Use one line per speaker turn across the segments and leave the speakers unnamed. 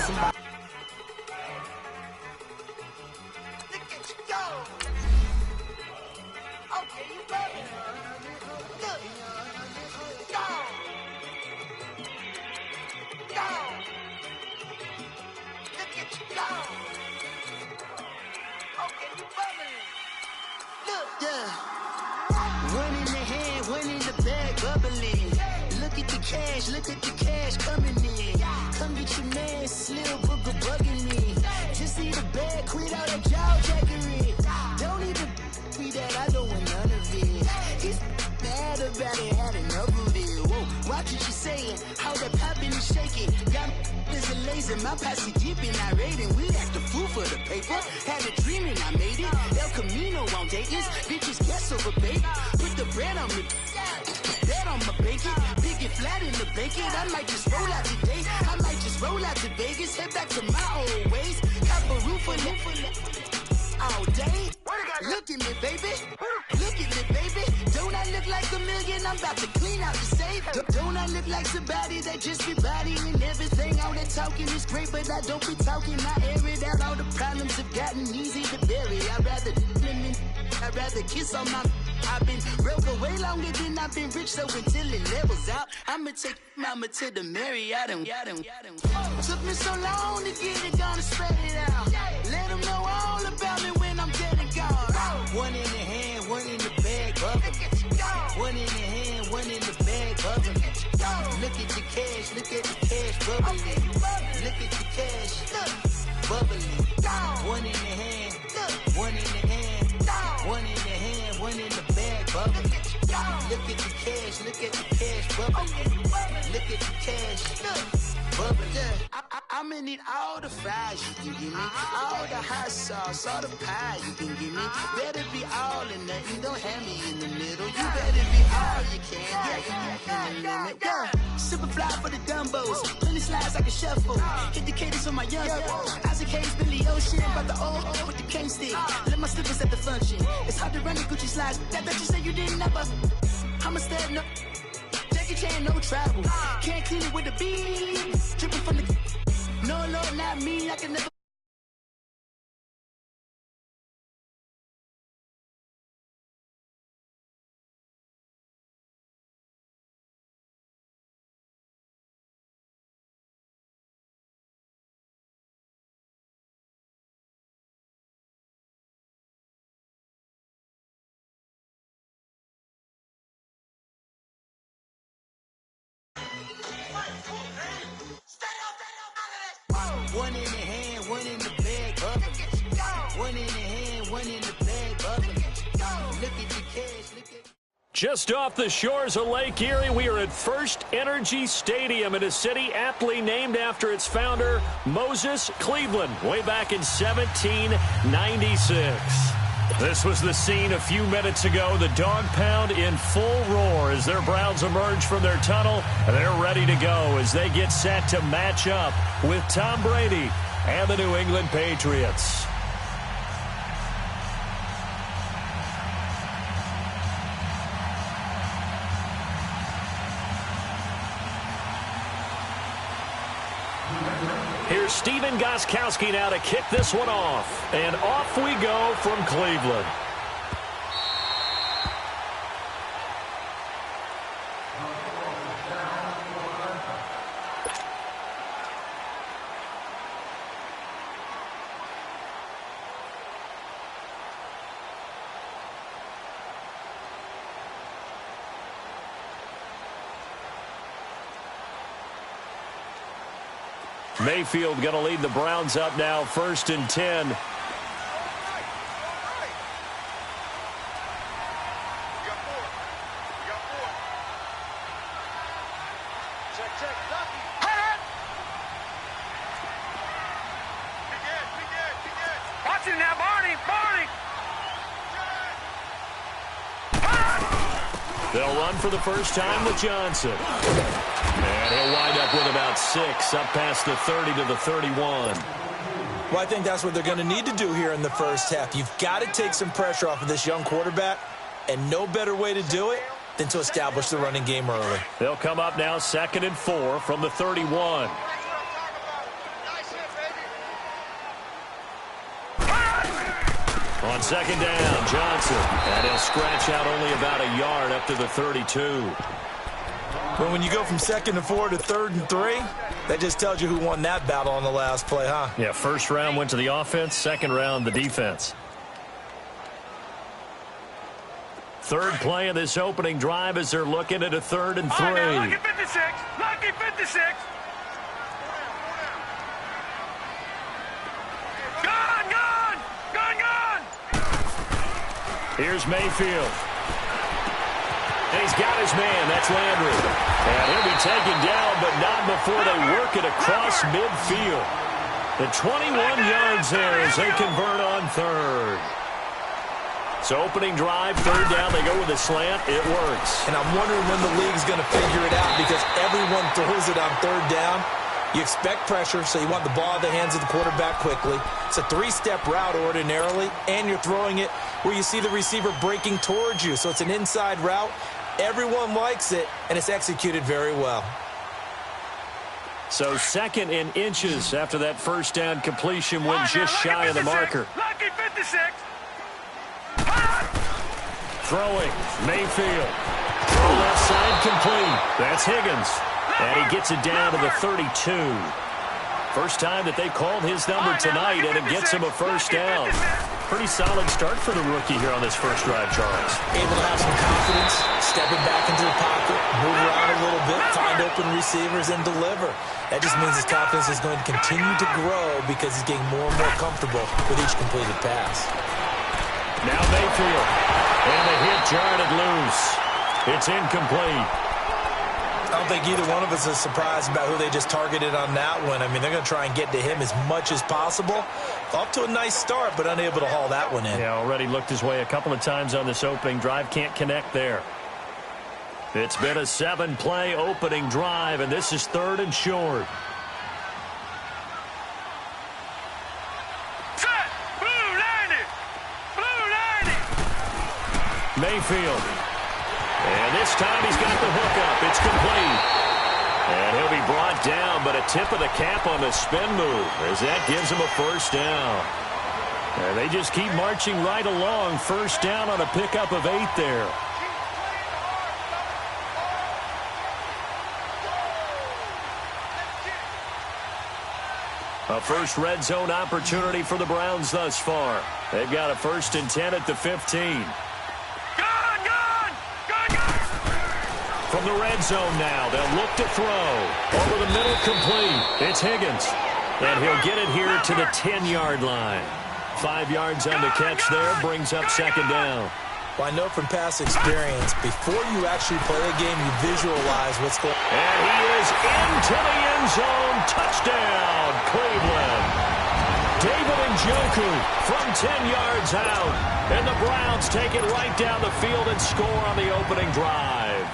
somebody.
Look at you go. Okay, you better. Look. Go. Go. Look at you go. Okay, you better. Look.
Yeah. One in the hand, one in the bag, bubbling. Look at the cash coming in. Come get your man, Slim Booger bugging me. Just see the bag, quit all that jaw jackery. Don't even be that, I don't want none of it. He's mad about it, had enough of it. Whoa, watch what you saying, how that poppin' and shaking. Got is a lazy, my posse deep and I raiding. We act the fool for the paper. Had a dream and I made it. El Camino on Dayton's, bitches guess over baby. Put the bread on me. Bet on my bacon, big and flat in the bacon. I might just roll out today. I might just roll out to Vegas, head back to my old ways. Have a roof for all day. Look at me, baby. Look at me, baby. Don't I look like a million? I'm about to clean out the safe. Don't I look like somebody that just be bodying everything? All that talking is great, but I don't be talking. I air it out. All the problems have gotten easy to bury. I'd rather kiss on my. I've been broke way longer than I've been rich, so until it levels out, I'ma take mama to the Marriott and took me so long to get it done and spread it out. Let them know all about me when I'm dead and gone. One in the hand, one in the bag, bubbling. One in the hand, one in the bag, bubbling. Look at the cash, bubbling. Look at the cash, bubbling. One in the hand, one in the hand, one in the hand, one in the bag, bubbling. Look at the cash, bubbling. Look at the cash, bubbling. I'ma need all the fries you can give me, all the hot sauce, all the pie you can give me. Better be all or nothing, don't have me in the middle. You better be all you can, in the limit. Yeah. Super fly for the Dumbos, plenty slides like a shuffle. Hit the cadence on my young Isaac Hayes, Billy Ocean, about the old with the cane stick. Let my slippers at the function. It's hard to run the Gucci slides. That bet you say you didn't never. I'ma step no. Jackie Chan, no travel. Can't clean it with the beat. Dripping from the. No, Lord, not me. I can never. One in the hand, one in the bag, bubbling. One in the hand, one in the bag, bubbling. Look at the cash, look at.
Just off the shores of Lake Erie, we are at First Energy Stadium in a city aptly named after its founder, Moses Cleveland, way back in 1796. This was the scene a few minutes ago. The dog pound in full roar as their Browns emerge from their tunnel. They're ready to go as they get set to match up with Tom Brady and the New England Patriots. Here's Steven Gostkowski now to kick this one off. And off we go from Cleveland. Mayfield going to lead the Browns up now, 1st and 10.
Watch it now, Barney.
They'll run for the first time with Johnson. And he'll wind up with about 6, up past the 30 to the 31.
Well, I think that's what they're going to need to do here in the first half. You've got to take some pressure off of this young quarterback, and no better way to do it than to establish the running game early.
They'll come up now 2nd and 4 from the 31. On second down, Johnson. And he'll scratch out only about a yard up to the 32.
But when you go from 2nd and 4 to 3rd and 3, that just tells you who won that battle on the last play, huh?
Yeah, first round went to the offense, second round the defense. Third play of this opening drive as they're looking at a 3rd and 3.
Lucky 56. Lucky 56. Gone.
Here's Mayfield. And he's got his man. That's Landry. And he'll be taken down, but not before they work it across midfield. The 21 yards there as they convert on 3rd. So opening drive, 3rd down, they go with a slant. It works.
And I'm wondering when the league's going to figure it out because everyone throws it on 3rd down. You expect pressure, so you want the ball in the hands of the quarterback quickly. It's a 3-step route ordinarily, and you're throwing it where you see the receiver breaking towards you. So it's an inside route. Everyone likes it, and it's executed very well.
So 2nd and inches after that first down completion went just shy of the marker.
Lucky 56.
Throwing, Mayfield. Throw left side complete. That's Higgins. And he gets it down to the 32. First time that they called his number tonight, and it gets him a first down. Pretty solid start for the rookie here on this first drive, Charles.
Able to have some confidence, stepping back into the pocket, move around a little bit, find open receivers, and deliver. That just means his confidence is going to continue to grow because he's getting more and more comfortable with each completed pass.
Now Mayfield. And the hit jarred it loose. It's incomplete.
I don't think either one of us is surprised about who they just targeted on that one. I mean, they're going to try and get to him as much as possible. Off to a nice start, but unable to haul that one in.
Yeah, already looked his way a couple of times on this opening drive. Can't connect there. It's been a 7-play opening drive, and this is 3rd and short.
Set. Blue landing.
Mayfield. And this time he's got the hook up. It's complete. And he'll be brought down, but a tip of the cap on the spin move as that gives him a first down. And they just keep marching right along. First down on a pickup of 8 there. A first red zone opportunity for the Browns thus far. They've got a 1st and 10 at the 15. From the red zone now, they'll look to throw. Over the middle, complete. It's Higgins. And he'll get it here to the 10-yard line. 5 yards on the catch there, brings up 2nd down.
Well, I know from past experience, before you actually play a game, you visualize what's going on.
And he is into the end zone. Touchdown, Cleveland. David Njoku from 10 yards out. And the Browns take it right down the field and score on the opening drive.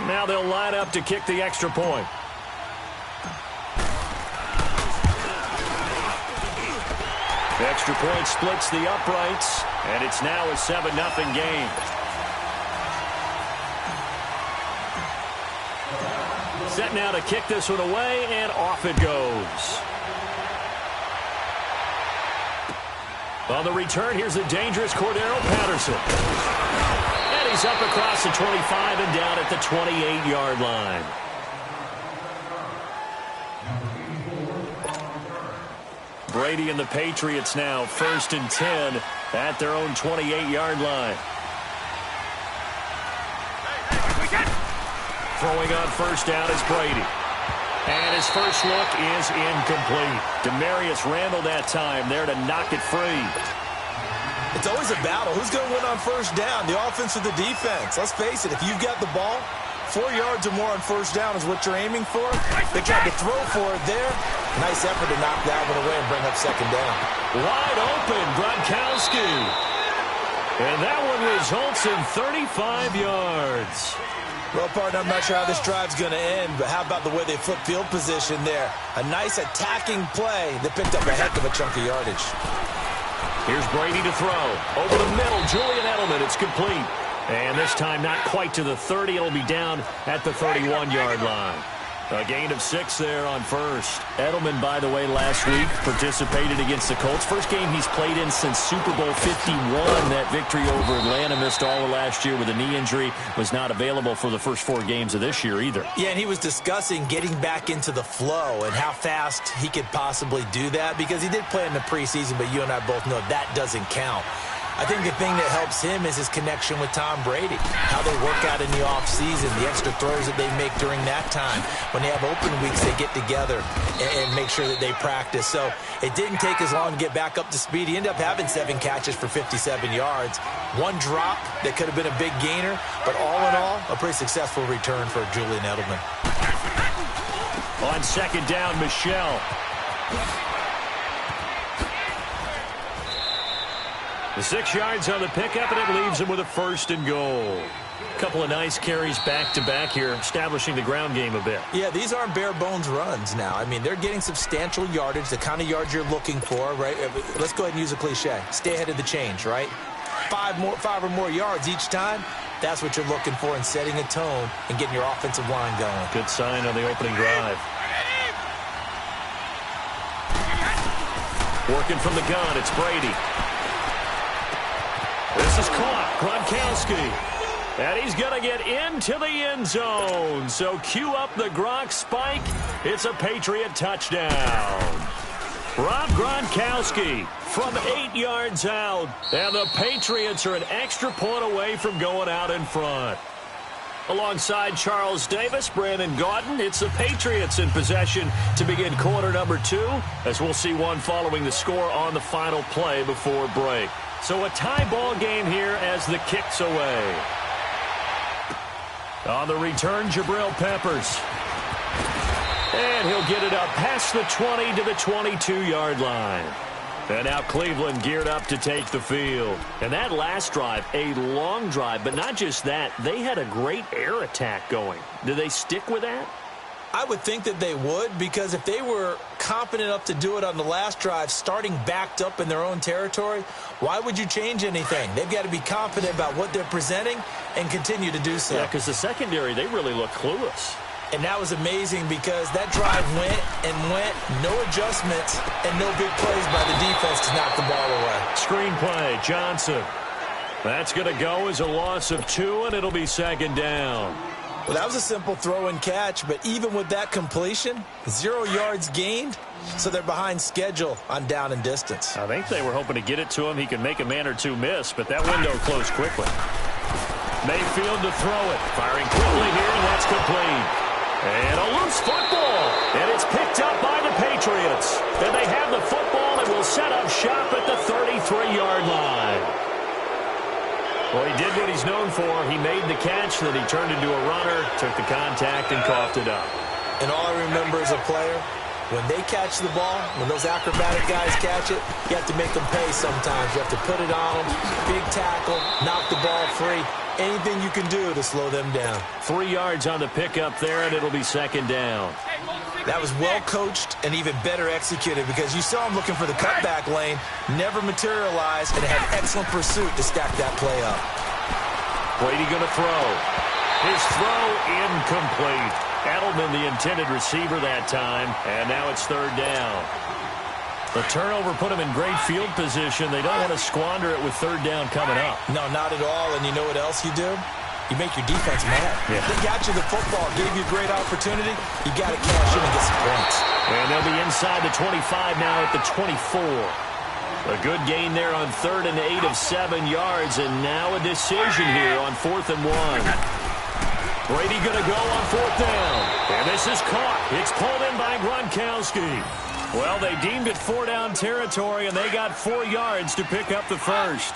Now they'll line up to kick the extra point. The extra point splits the uprights, and it's now a 7-0 game. Set now to kick this one away, and off it goes. On the return, here's the dangerous Cordero Patterson. And he's up across the 25 and down at the 28-yard line. Brady and the Patriots now 1st and 10 at their own 28-yard line. Throwing on first down is Brady. And his first look is incomplete. Demarius Randall that time there to knock it free.
It's always a battle. Who's going to win on first down? The offense or the defense? Let's face it, if you've got the ball, 4 yards or more on first down is what you're aiming for. They tried to throw for it there. Nice effort to knock that one away and bring up 2nd down.
Wide open, Gronkowski. And that one results in 35 yards.
Well, partner, I'm not sure how this drive's going to end, but how about the way they flip field position there? A nice attacking play that picked up a heck of a chunk of yardage.
Here's Brady to throw. Over the middle, Julian Edelman. It's complete. And this time not quite to the 30. It'll be down at the 31-yard line. A gain of 6 there on first. Edelman, by the way, last week participated against the Colts. First game he's played in since Super Bowl 51. That victory over Atlanta. Missed all of last year with a knee injury. Was not available for the first 4 games of this year either.
Yeah, and he was discussing getting back into the flow and how fast he could possibly do that, because he did play in the preseason, but you and I both know that doesn't count. I think the thing that helps him is his connection with Tom Brady, how they work out in the offseason, the extra throws that they make during that time. When they have open weeks, they get together and make sure that they practice. So it didn't take as long to get back up to speed. He ended up having 7 catches for 57 yards. 1 drop that could have been a big gainer, but all in all, a pretty successful return for Julian Edelman.
On second down, Michel. The 6 yards on the pickup, and it leaves him with a 1st and goal. A couple of nice carries back-to-back here, establishing the ground game a bit.
Yeah, these aren't bare-bones runs now. I mean, they're getting substantial yardage, the kind of yards you're looking for, right? Let's go ahead and use a cliche. Stay ahead of the change, right? 5 or more yards each time. That's what you're looking for in setting a tone and getting your offensive line going.
Good sign on the opening drive. Working from the gun, it's Brady. This is caught. Gronkowski. And he's going to get into the end zone. So cue up the Gronk spike. It's a Patriot touchdown. Rob Gronkowski from 8 yards out. And the Patriots are an extra point away from going out in front. Alongside Charles Davis, Brandon Gaudin, it's the Patriots in possession to begin quarter number 2, as we'll see one following the score on the final play before break. So a tie ball game here as the kick's away. On the return, Jabril Peppers. And he'll get it up past the 20 to the 22-yard line. And now Cleveland geared up to take the field. And that last drive, a long drive, but not just that, they had a great air attack going. Do they stick with that?
I would think that they would, because if they were confident enough to do it on the last drive, starting backed up in their own territory, why would you change anything? They've got to be confident about what they're presenting and continue to do so.
Yeah, because the secondary, they really look clueless.
And that was amazing, because that drive went and went, no adjustments, and no big plays by the defense to knock the ball away.
Screenplay, Johnson. That's going to go as a loss of 2, and it'll be second down.
Well, that was a simple throw and catch, but even with that completion, 0 yards gained, so they're behind schedule on down and distance.
I think they were hoping to get it to him. He could make a man or 2 miss, but that window closed quickly. Mayfield to throw it. Firing quickly here, and that's complete. And a loose football, and it's picked up by the Patriots. And they have the football and will set up shop at the 33-yard line. Well, he did what he's known for. He made the catch, then he turned into a runner, took the contact, and coughed it up.
And all I remember as a player, when they catch the ball, when those acrobatic guys catch it, you have to make them pay sometimes. You have to put it on them, big tackle, knock the ball free. Anything you can do to slow them down.
3 yards on the pickup there, and it'll be second down.
That was well coached and even better executed, because you saw him looking for the cutback lane, never materialized, and had excellent pursuit to stack that play up.
Brady going to throw. His throw incomplete. Edelman, the intended receiver that time, and now it's third down. The turnover put him in great field position. They don't want to squander it with third down coming up.
No, not at all. And you know what else you do? You make your defense mad.
Yeah.
They got you the football, gave you a great opportunity. You got to cash in and get some points.
And they'll be inside the 25 now at the 24. A good gain there on 3rd and 8 of 7 yards. And now a decision here on 4th and 1. Brady going to go on 4th down. And this is caught. It's pulled in by Gronkowski. Well, they deemed it 4-down territory, and they got 4 yards to pick up the first.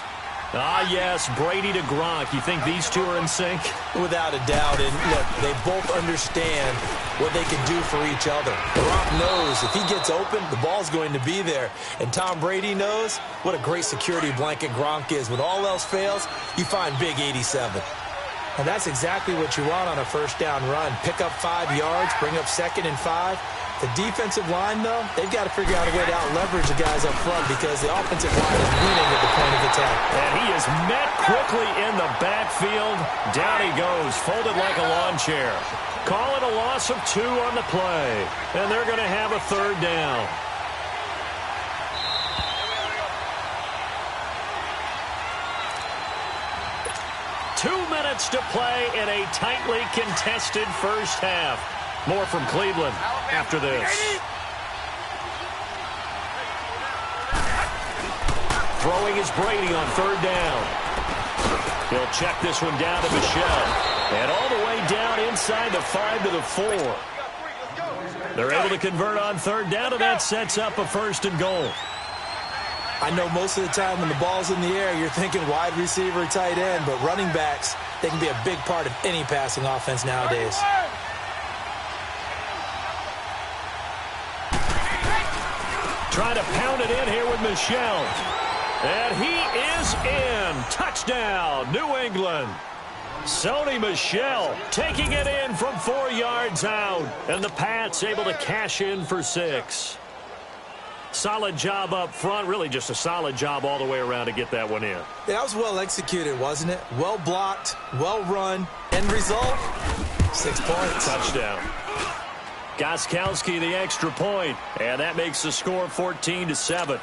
Ah, yes, Brady to Gronk. You think these two are in sync?
Without a doubt. And look, they both understand what they can do for each other. Gronk knows if he gets open, the ball's going to be there. And Tom Brady knows what a great security blanket Gronk is. When all else fails, you find big 87. And that's exactly what you want on a first down run. Pick up 5 yards, bring up 2nd and 5. The defensive line, though, they've got to figure out a way to out-leverage the guys up front because the offensive line is winning at the point of attack.
And he is met quickly in the backfield. Down he goes, folded like a lawn chair. Call it a loss of 2 on the play. And they're going to have a third down. Two minutes to play in a tightly contested first half. More from Cleveland after this. Throwing is Brady on third down. He'll check this one down to Michel. And all the way down inside the 5 to the 4. They're able to convert on third down, and that sets up a 1st and goal.
I know most of the time when the ball's in the air, you're thinking wide receiver, tight end, but running backs, they can be a big part of any passing offense nowadays.
Trying to pound it in here with Michel. And he is in. Touchdown, New England. Sony Michel taking it in from 4 yards out. And the Pats able to cash in for 6. Solid job up front. Really just a solid job all the way around to get that one in.
That was well executed, wasn't it? Well blocked, well run. End result, 6 points.
Touchdown. Gostkowski the extra point, and that makes the score 14-7.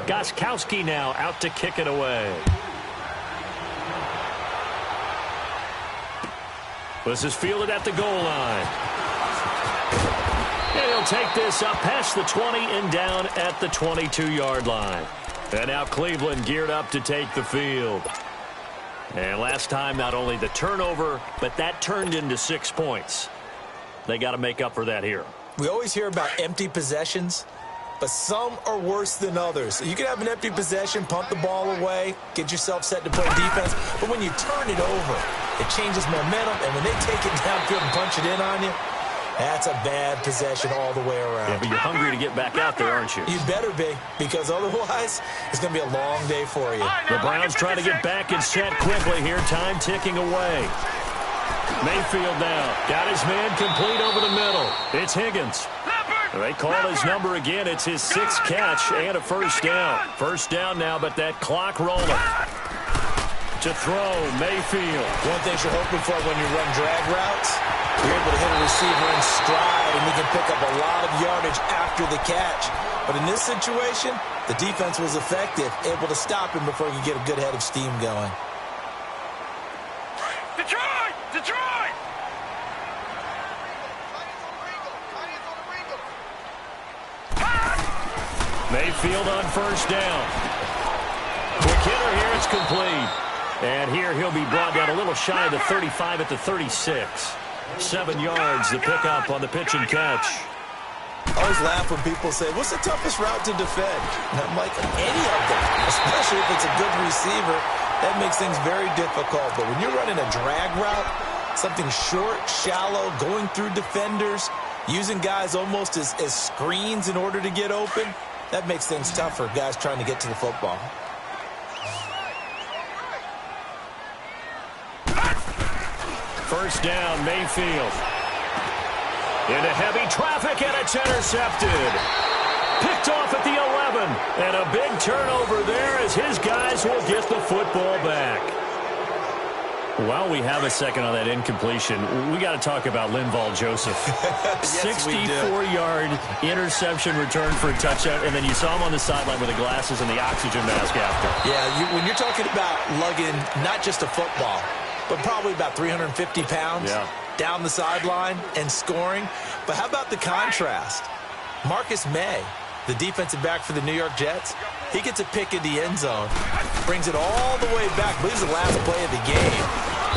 Gostkowski now out to kick it away. This is fielded at the goal line. And he'll take this up past the 20 and down at the 22-yard line. And now Cleveland geared up to take the field. And last time, not only the turnover, but that turned into 6 points. They got to make up for that here.
We always hear about empty possessions, but some are worse than others. You can have an empty possession, pump the ball away, get yourself set to play defense, but when you turn it over, it changes momentum, and when they take it downfield and punch it in on you, that's a bad possession all the way around.
Yeah, but you're hungry to get back out there, aren't you?
You better be, because otherwise it's going to be a long day for you.
The Browns trying to get back and set quickly here. Time ticking away. Mayfield now. Got his man complete over the middle. It's Higgins. They call his number again. It's his 6th catch and a 1st down. 1st down now, but that clock rolling. To throw, Mayfield.
One thing you're hoping for when you run drag routes, you're able to hit a receiver in stride, and he can pick up a lot of yardage after the catch. But in this situation, the defense was effective, able to stop him before he could get a good head of steam going.
Detroit! Detroit!
Mayfield on 1st down. Quick hitter here, it's complete. And here he'll be brought down a little shy of the 35 at the 36. 7 yards, the pickup on the pitch and catch.
I always laugh when people say, what's the toughest route to defend? And I'm like, any of them, especially if it's a good receiver. That makes things very difficult. But when you're running a drag route, something short, shallow, going through defenders, using guys almost as screens in order to get open, that makes things tough for guys trying to get to the football.
First down, Mayfield. Into heavy traffic, and it's intercepted. Picked off at the 11. And a big turnover there as his guys will get the football back. While we have a second on that incompletion, we got to talk about Linval Joseph.
Yes,
64-yard interception return for a touchdown, and then you saw him on the sideline with the glasses and the oxygen mask after.
Yeah, when you're talking about lugging not just a football, but probably about 350 pounds down the sideline and scoring. But how about the contrast? Marcus May, the defensive back for the New York Jets, he gets a pick in the end zone, brings it all the way back, I believe it's the last play of the game.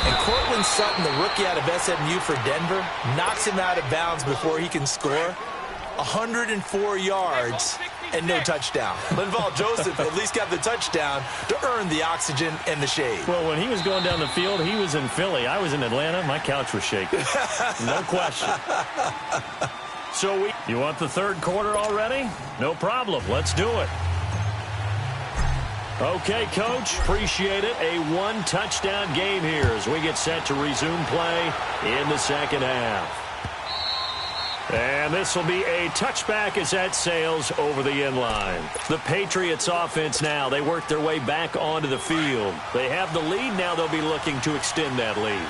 And Cortland Sutton, the rookie out of SMU for Denver, knocks him out of bounds before he can score. 104 yards and no touchdown. Linval Joseph at least got the touchdown to earn the oxygen and the shade.
Well, when he was going down the field, he was in Philly. I was in Atlanta. My couch was shaking. No question. So you want the third quarter already? No problem. Let's do it. Okay, Coach, appreciate it. A one-touchdown game here as we get set to resume play in the second half. And this will be a touchback as that sails over the end line. The Patriots offense now, they work their way back onto the field. They have the lead. Now they'll be looking to extend that lead.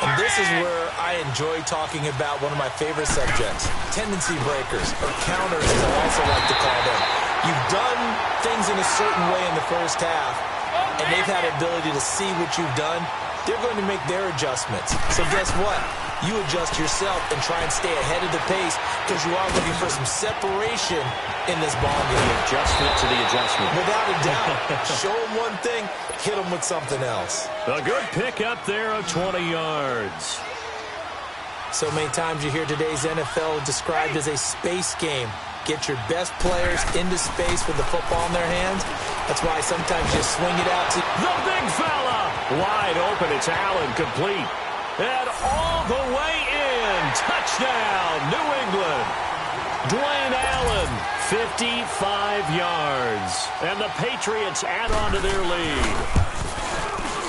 And this is where I enjoy talking about one of my favorite subjects, tendency breakers, or counters as I also like to call them. You've done things in a certain way in the first half, and they've had the ability to see what you've done. They're going to make their adjustments. So guess what? You adjust yourself and try and stay ahead of the pace because you are looking for some separation in this ball game.
The adjustment to the adjustment.
Without a doubt. Show them one thing, hit them with something else.
A good pick up there of 20 yards.
So many times you hear today's NFL described as a space game. Get your best players into space with the football in their hands. That's why sometimes you swing it out to
the big fella. Wide open. It's Allen, complete. And all the way in. Touchdown, New England. Dwayne Allen, 55 yards. And the Patriots add on to their lead.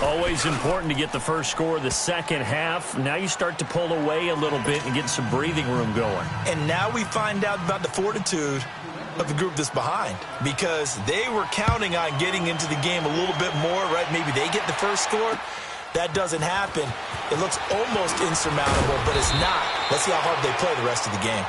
Always important to get the first score of the second half. Now you start to pull away a little bit and get some breathing room going.
And now we find out about the fortitude of the group that's behind, because they were counting on getting into the game a little bit more, right? Maybe they get the first score. That doesn't happen. It looks almost insurmountable, but it's not. Let's see how hard they play the rest of the game.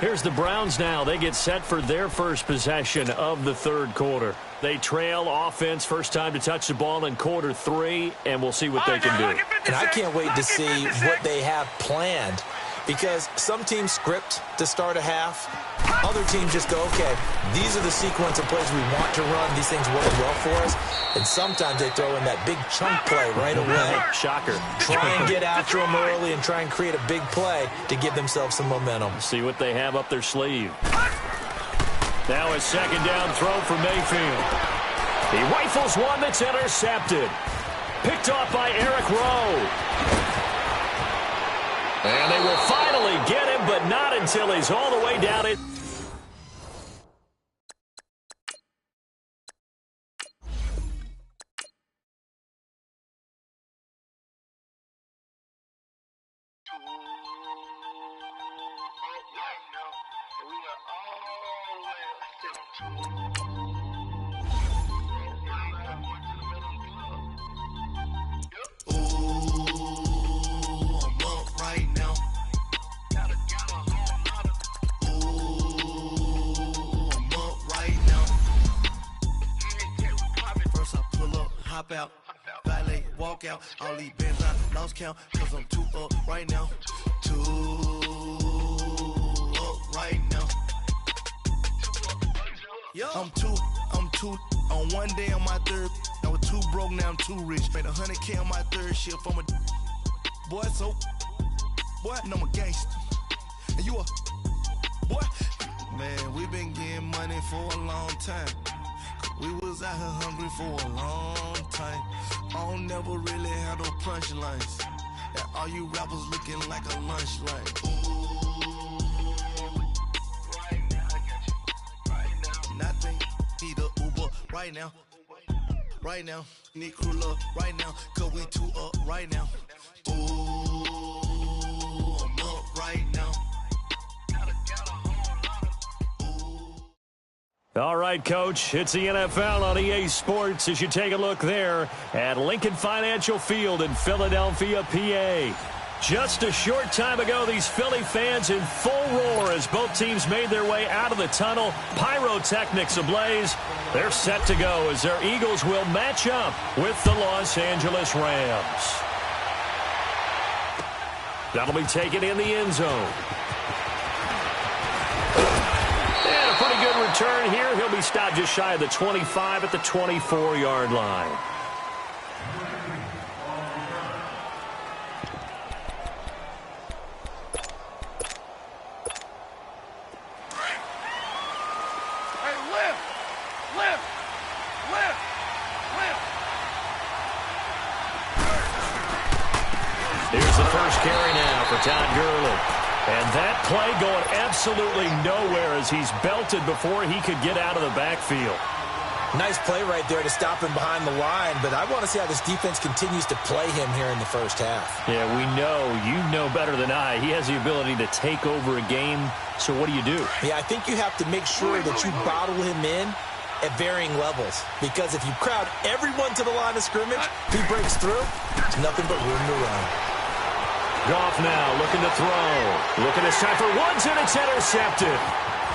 Here's the Browns now. They get set for their first possession of the third quarter. They trail offense, first time to touch the ball in quarter 3, and we'll see what they can do.
And I can't wait to see what they have planned, because some teams script to start a half. Other teams just go, okay, these are the sequence of plays we want to run. These things work well for us. And sometimes they throw in that big chunk play right away.
Shocker.
Try and get after them early and try and create a big play to give themselves some momentum.
See what they have up their sleeve. Now a second down throw for Mayfield. He rifles one that's intercepted. Picked off by Eric Rowe. And they will finally get him, but not until he's all the way down it.
Out, valet, walk out, all these bands I lost count, cause I'm too up right now, too up right now. I'm too, on one day on my third, I was too broke, now I'm too rich, made 100K on my third shift, I'm a boy, so, boy, and I'm a gangster, and you a, boy, man, we been getting money for a long time. We was out here hungry for a long time. I don't never really have no punchlines. And all you rappers looking like a lunch line. Ooh, right now, I got you. Right now. Nothing, need a Uber right now. Right now, need crew love right now. Cause we too up right now. Ooh, I'm up right now.
All right, Coach, it's the NFL on EA Sports as you take a look there at Lincoln Financial Field in Philadelphia, PA. Just a short time ago, these Philly fans in full roar as both teams made their way out of the tunnel. Pyrotechnics ablaze. They're set to go as their Eagles will match up with the Los Angeles Rams. That'll be taken in the end zone. And a pretty good return here. He'll be stopped just shy of the 25 at the 24-yard line. Here's the first carry now for Todd Gurley. And that play going absolutely nowhere as he's belted before he could get out of the backfield.
Nice play right there to stop him behind the line, but I want to see how this defense continues to play him here in the first half.
Yeah, we know. You know better than I. He has the ability to take over a game, so what do you do?
Yeah, I think you have to make sure that you bottle him in at varying levels, because if you crowd everyone to the line of scrimmage, he breaks through, there's nothing but room to run.
Goff now looking to throw. Looking this time for Woods, and it's intercepted.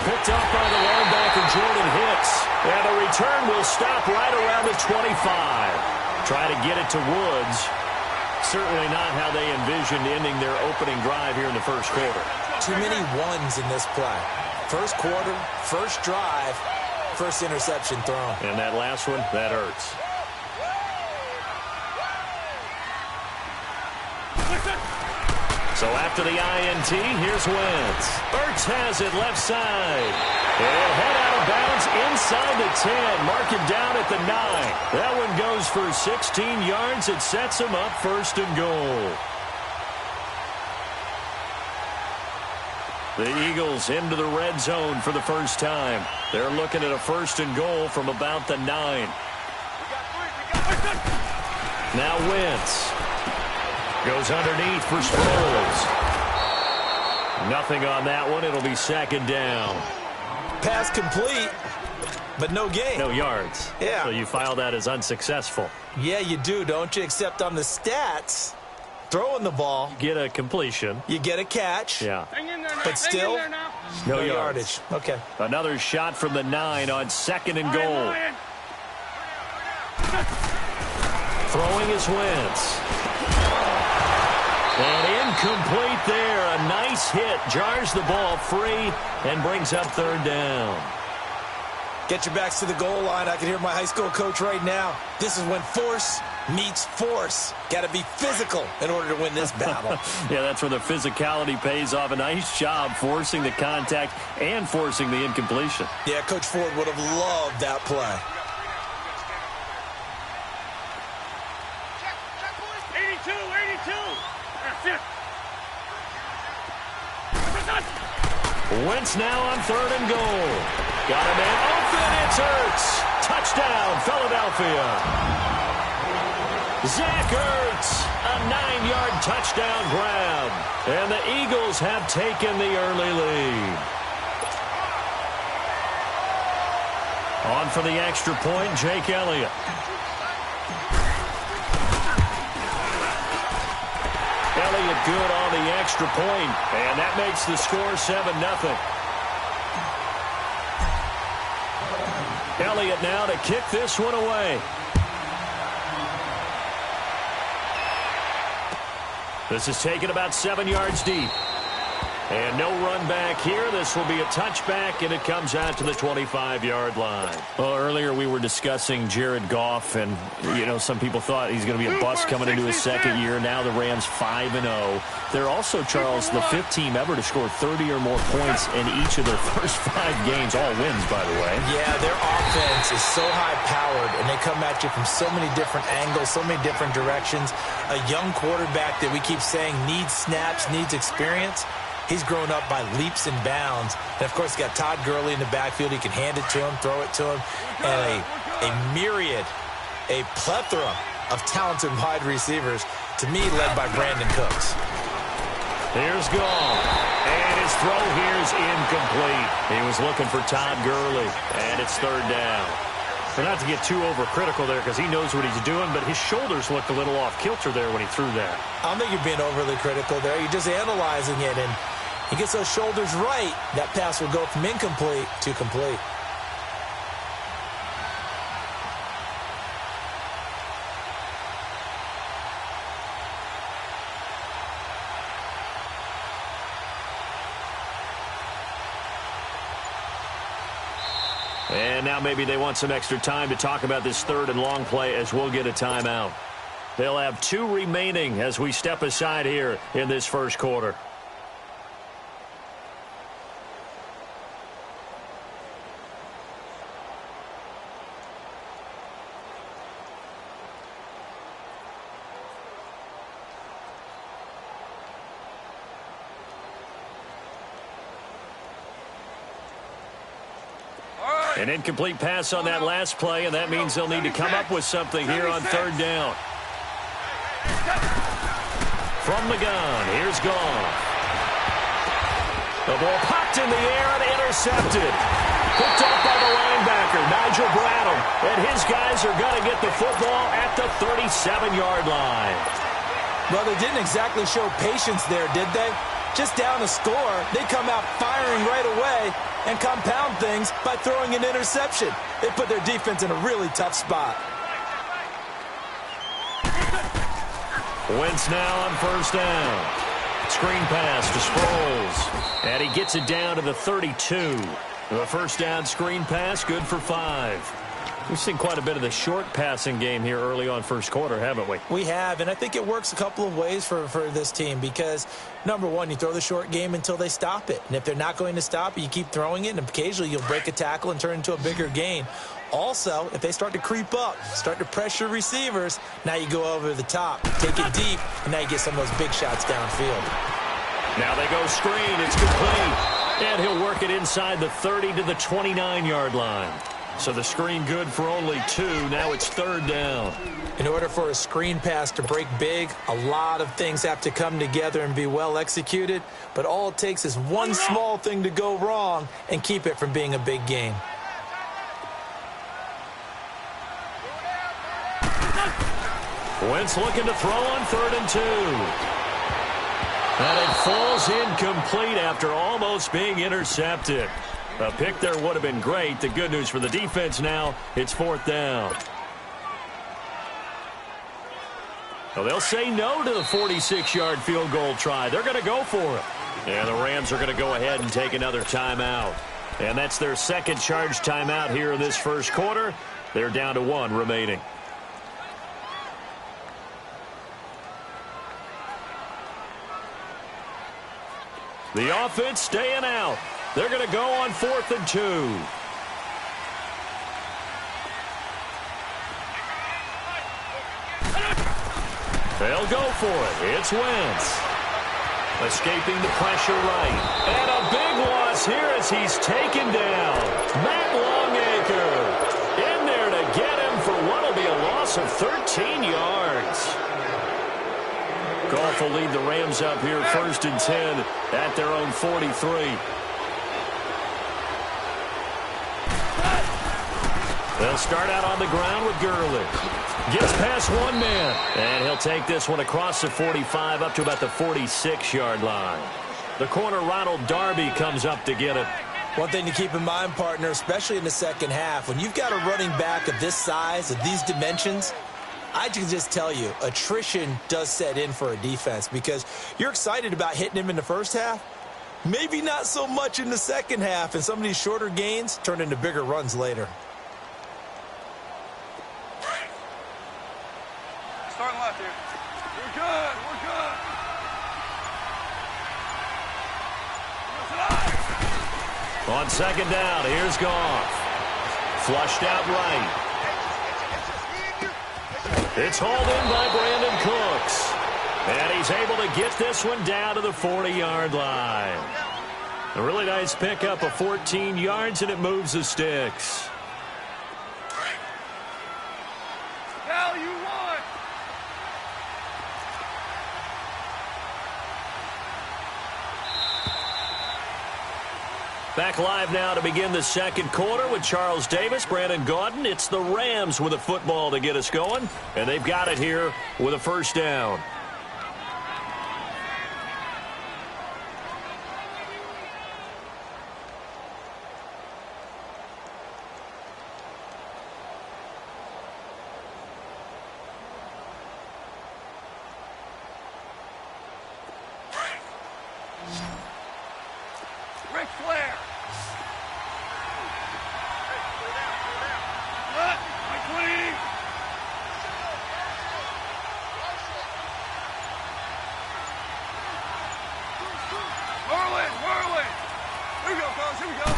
Picked up by the linebacker, Jordan Hicks. And the return will stop right around the 25. Try to get it to Woods. Certainly not how they envisioned ending their opening drive here in the first quarter.
Too many ones in this play. First quarter, first drive, first interception thrown.
And that last one, that hurts. So after the INT, here's Wentz. Ertz has it left side. He'll head out of bounds inside the 10. Mark him down at the 9. That one goes for 16 yards. It sets him up first and goal. The Eagles into the red zone for the first time. They're looking at a first and goal from about the 9. Now Wentz. Goes underneath for Sproles. Nothing on that one. It'll be second down.
Pass complete, but no gain.
No yards.
Yeah.
So you file that as unsuccessful.
Yeah, you do, don't you? Except on the stats, throwing the ball.
Get a completion.
You get a catch.
Yeah.
Hang in there now.
But still,
No
no
yards.
yardage. Okay.
Another shot from the 9 on second and goal. Throwing is Wentz. And incomplete there. A nice hit. Jars the ball free and brings up third down.
Get your backs to the goal line. I can hear my high school coach right now. This is when force meets force. Got to be physical in order to win this battle.
Yeah, that's where the physicality pays off. A nice job forcing the contact and forcing the incompletion.
Yeah, Coach Ford would have loved that play.
82. That's it.
Wentz now on third and goal. Got a man open. It's Ertz. Touchdown, Philadelphia. Zach Ertz, a 9-yard touchdown grab. And the Eagles have taken the early lead. On for the extra point, Jake Elliott. Elliott good on the extra point, and that makes the score 7-0. Elliott now to kick this one away. This is taken about 7 yards deep. And no run back here. This will be a touchback, and it comes out to the 25-yard line. Well, earlier we were discussing Jared Goff, and, you know, some people thought he's going to be a bust coming into his second year. Now the Rams 5-0. They're also, Charles, the 5th team ever to score 30 or more points in each of their first 5 games. All wins, by the way.
Yeah, their offense is so high-powered, and they come at you from so many different angles, so many different directions. A young quarterback that we keep saying needs snaps, needs experience. He's grown up by leaps and bounds. And, of course, he's got Todd Gurley in the backfield. He can hand it to him, throw it to him. And a myriad, a plethora of talented wide receivers, to me, led by Brandon Cooks.
Here's Goff. And his throw here is incomplete. He was looking for Todd Gurley. And it's third down. But not to get too overcritical there because he knows what he's doing, but his shoulders looked a little off kilter there when he threw that.
I don't think you're being overly critical there. You're just analyzing it, and he gets those shoulders right. That pass will go from incomplete to complete.
And now maybe they want some extra time to talk about this third and long play as we'll get a timeout. They'll have 2 remaining as we step aside here in this first quarter.
All right.
An incomplete pass on that last play, and that means they'll need to come up with something here on third down. From the gun, here's Goff. The ball popped in the air and intercepted. Picked up by the linebacker, Nigel Bradham. And his guys are going to get the football at the 37-yard line.
Well, they didn't exactly show patience there, did they? Just down a score, they come out firing right away and compound things by throwing an interception. They put their defense in a really tough spot.
Wentz now on first down. Screen pass to Sproles. And he gets it down to the 32. The first down screen pass, good for 5. We've seen quite a bit of the short passing game here early on first quarter, haven't we?
We have, and I think it works a couple of ways for this team because, number one, you throw the short game until they stop it. And if they're not going to stop it, you keep throwing it, and occasionally you'll break a tackle and turn it into a bigger gain. Also, if they start to creep up, start to pressure receivers, now you go over the top, take it deep, and now you get some of those big shots downfield.
Now they go screen. It's complete. And he'll work it inside the 30 to the 29-yard line. So the screen good for only 2. Now it's third down.
In order for a screen pass to break big, a lot of things have to come together and be well executed. But all it takes is one small thing to go wrong and keep it from being a big gain.
Wentz looking to throw on 3rd and 2. And it falls incomplete after almost being intercepted. A pick there would have been great. The good news for the defense now, it's 4th down. Well, they'll say no to the 46-yard field goal try. They're going to go for it. And the Rams are going to go ahead and take another timeout. And that's their second charge timeout here in this first quarter. They're down to 1 remaining. The offense staying out. They're going to go on 4th and 2. They'll go for it. It's Wentz. Escaping the pressure right. And a big loss here as he's taken down. Matt Longacre in there to get him for what will be a loss of 13 yards. Goff will lead the Rams up here 1st and 10 at their own 43. They'll start out on the ground with Gurley. Gets past one man. And he'll take this one across the 45 up to about the 46-yard line. The corner Ronald Darby comes up to get it.
One thing to keep in mind, partner, especially in the second half, when you've got a running back of this size, of these dimensions, I can just tell you, attrition does set in for a defense because you're excited about hitting him in the first half. Maybe not so much in the second half, and some of these shorter gains turn into bigger runs later.
Starting left here. We're good. We're good.
On second down, here's Goff. Flushed out right. It's hauled in by Brandon Cooks. And he's able to get this one down to the 40-yard line. A really nice pickup of 14 yards, and it moves the sticks.
Cal, you won.
Back live now to begin the second quarter with Charles Davis, Brandon Gaudin. It's the Rams with a football to get us going, and they've got it here with a first down.
Ric Flair. What? My 20. Whirlwind. Here we go, fellas. Here we go.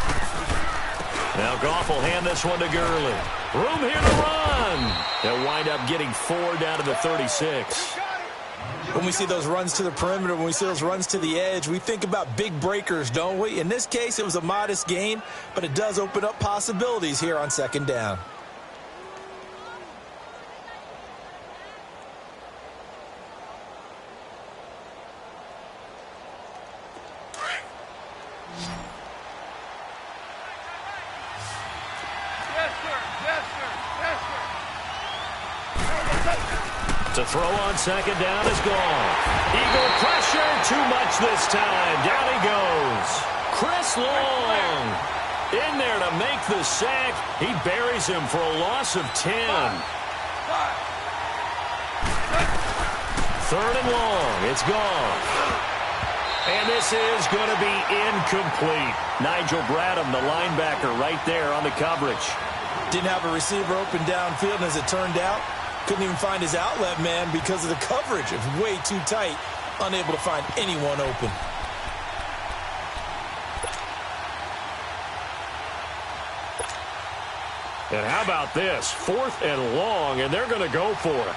Now Goff will hand this one to Gurley. Room here to run. They'll wind up getting 4 down to the 36.
When we see those runs to the perimeter, when we see those runs to the edge, we think about big breakers, don't we? In this case, it was a modest gain, but it does open up possibilities here on second down.
To throw on second down is gone. Eagle pressure, too much this time. Down he goes. Chris Long in there to make the sack. He buries him for a loss of 10. Third and long. It's gone. And this is going to be incomplete. Nigel Bradham, the linebacker, right there on the coverage.
Didn't have a receiver open downfield, and as it turned out, couldn't even find his outlet man because of the coverage. It was way too tight, unable to find anyone open.
And how about this? 4th and long, and they're going to go for it.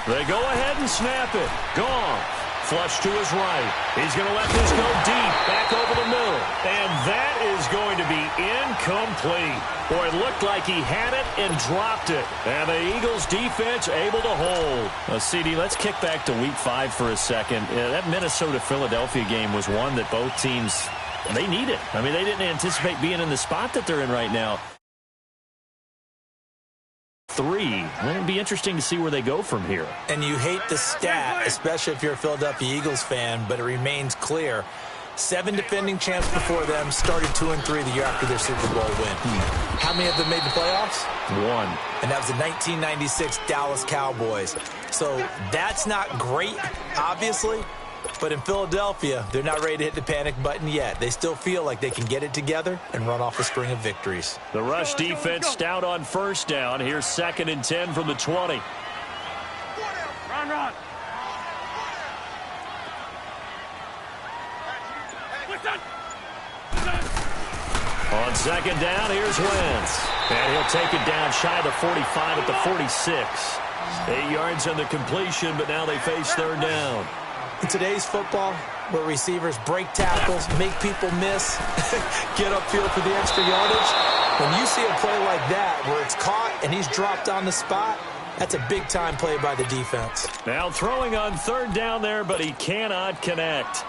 They go ahead and snap it. Gone. Flush to his right. He's going to let this go deep, back over the middle. And that is going to be incomplete. Boy, it looked like he had it and dropped it. And the Eagles defense able to hold. CD, let's kick back to week 5 for a second. That Minnesota-Philadelphia game was one that both teams, they needed. I mean, they didn't anticipate being in the spot that they're in right now. 3. It'll be interesting to see where they go from here.
And you hate the stat, especially if you're a Philadelphia Eagles fan, but it remains clear. 7 defending champs before them started 2-3 the year after their Super Bowl win. How many of them made the playoffs?
1.
And that was the 1996 Dallas Cowboys. So that's not great, obviously. But in Philadelphia, they're not ready to hit the panic button yet. They still feel like they can get it together and run off a string of victories.
The rush defense stout on first down. Here's 2nd and 10 from the 20.
Run.
On second down, here's Wentz. And he'll take it down shy of the 45 at the 46. 8 yards on the completion, but now they face third down.
In today's football, where receivers break tackles, make people miss, get upfield for the extra yardage, when you see a play like that where it's caught and he's dropped on the spot, that's a big-time play by the defense.
Now throwing on third down there, but he cannot connect.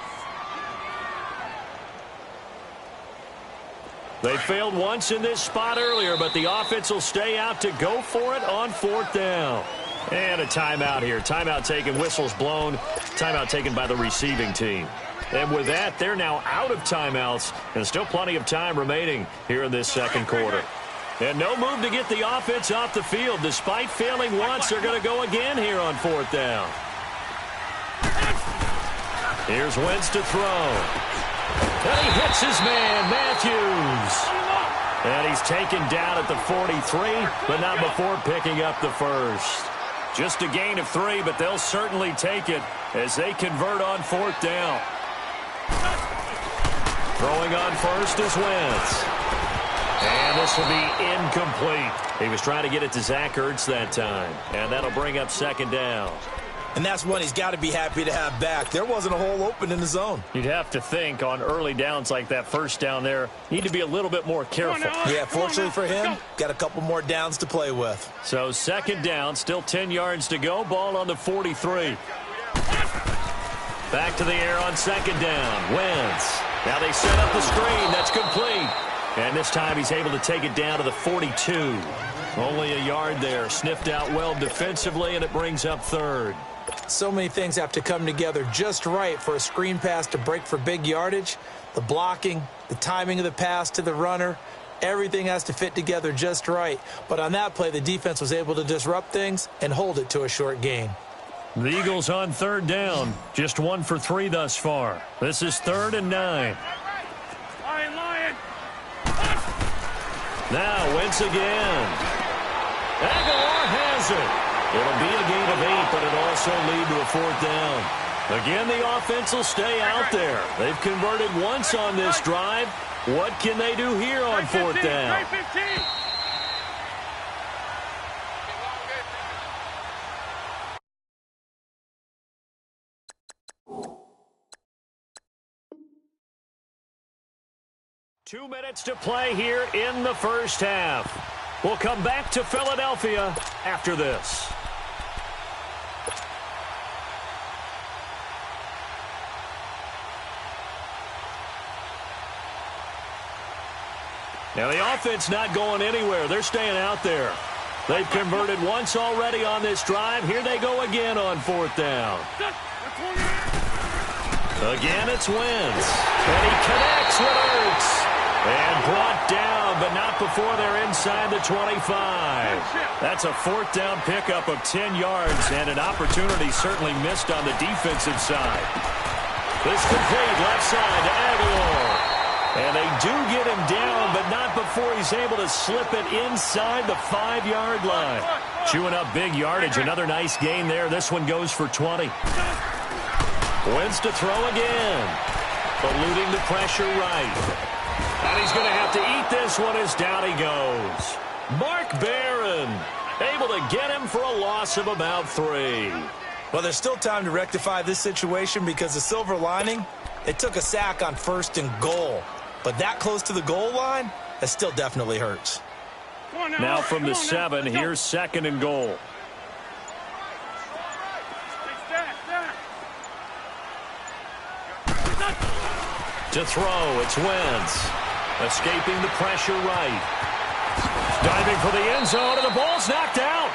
They failed once in this spot earlier, but the offense will stay out to go for it on 4th down. And a timeout here. Timeout taken, whistles blown. Timeout taken by the receiving team. And with that, they're now out of timeouts, and still plenty of time remaining here in this second quarter. And no move to get the offense off the field. Despite failing once, they're going to go again here on 4th down. Here's Wentz to throw. And he hits his man, Matthews. And he's taken down at the 43, but not before picking up the first. Just a gain of 3, but they'll certainly take it as they convert on 4th down. Throwing on first is Wentz. And this will be incomplete. He was trying to get it to Zach Ertz that time. And that'll bring up second down.
And that's one he's got to be happy to have back. There wasn't a hole open in the zone.
You'd have to think on early downs like that first down there, need to be a little bit more careful.
Yeah, fortunately for him, got a couple more downs to play with.
So second down, still 10 yards to go. Ball on the 43. Back to the air on second down. Wentz. Now they set up the screen. That's complete. And this time he's able to take it down to the 42. Only a yard there. Sniffed out well defensively, and it brings up third.
So many things have to come together just right for a screen pass to break for big yardage. The blocking, the timing of the pass to the runner, everything has to fit together just right. But on that play, the defense was able to disrupt things and hold it to a short gain.
The Eagles on third down. Just 1 for 3 thus far. This is 3rd and 9.
Lion.
Now Wentz again. Aguilar has it. It'll be a gain of 8, but it'll also lead to a 4th down. Again, the offense will stay out there. They've converted once on this drive. What can they do here on fourth down? 2 minutes to play here in the first half. We'll come back to Philadelphia after this. Now the offense not going anywhere. They're staying out there. They've converted once already on this drive. Here they go again on fourth down. Again, it's Wentz. And he connects with Ertz. And brought down, but not before they're inside the 25. That's a fourth down pickup of 10 yards, and an opportunity certainly missed on the defensive side. This complete left side to Aguilar. And they do get him down, but not before he's able to slip it inside the 5-yard line. Chewing up big yardage. Another nice gain there. This one goes for 20. Wentz to throw again. Eluding the pressure right. And he's going to have to eat this one as down he goes. Mark Barron able to get him for a loss of about 3.
Well, there's still time to rectify this situation because the silver lining, it took a sack on 1st and goal. But that close to the goal line, that still definitely hurts.
Now from the 7, here's 2nd and goal. To throw, it's Wentz. Escaping the pressure right. Diving for the end zone, and the ball's knocked out.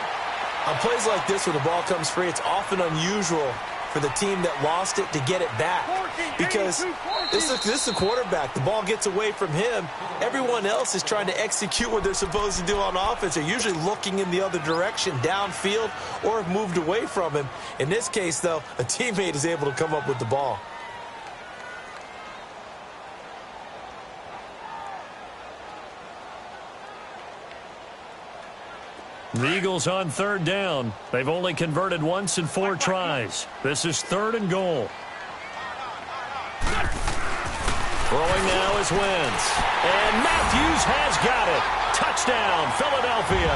On plays like this where the ball comes free, it's often unusual for the team that lost it to get it back. Because this is the quarterback. The ball gets away from him. Everyone else is trying to execute what they're supposed to do on offense. They're usually looking in the other direction, downfield, or have moved away from him. In this case, though, a teammate is able to come up with the ball.
The Eagles on 3rd down. They've only converted once in 4 tries. This is 3rd and goal. Throwing now is Wentz. And Matthews has got it. Touchdown, Philadelphia.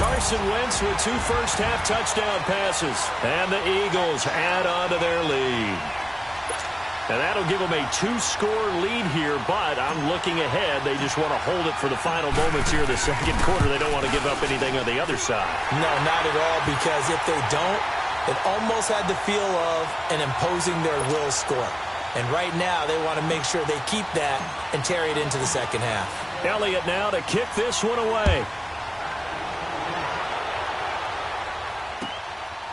Carson Wentz with 2 first-half touchdown passes. And the Eagles add on to their lead. And that'll give them a 2-score lead here, but I'm looking ahead. They just want to hold it for the final moments here in the second quarter. They don't want to give up anything on the other side.
No, not at all, because if they don't, it almost had the feel of an imposing their will score. And right now, they want to make sure they keep that and carry it into the second half.
Elliott now to kick this one away.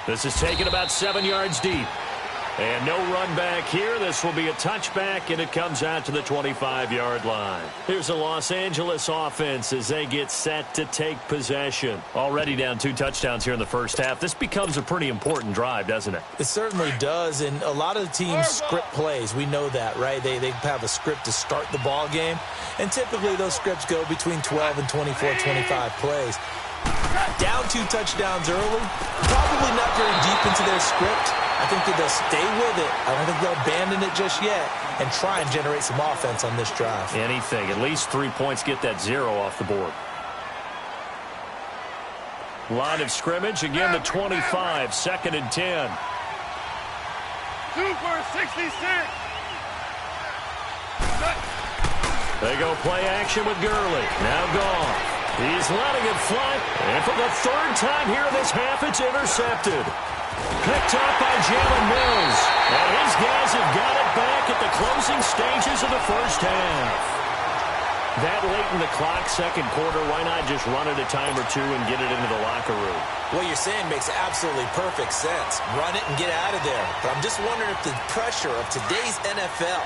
This is taken about 7 yards deep. And no run back here. This will be a touchback, and it comes out to the 25-yard line. Here's the Los Angeles offense as they get set to take possession. Already down 2 touchdowns here in the first half. This becomes a pretty important drive, doesn't it?
It certainly does, and a lot of the teams script plays. We know that, right? They have a script to start the ball game, and typically those scripts go between 12 and 24, 25 plays. Down 2 touchdowns early, probably not very deep into their script. I think that they'll stay with it. I don't think they'll abandon it just yet and try and generate some offense on this drive.
Anything. At least 3 points, get that 0 off the board. Line of scrimmage, again the 25, 2nd and 10.
2 for 66.
They go play action with Gurley. Now gone. He's letting it fly. And for the 3rd time here in this half, it's intercepted. Picked up by Jalen Mills. And his guys have got it back at the closing stages of the first half. That late in the clock, second quarter, why not just run it a time or 2 and get it into the locker room?
What you're saying makes absolutely perfect sense. Run it and get out of there. But I'm just wondering if the pressure of today's NFL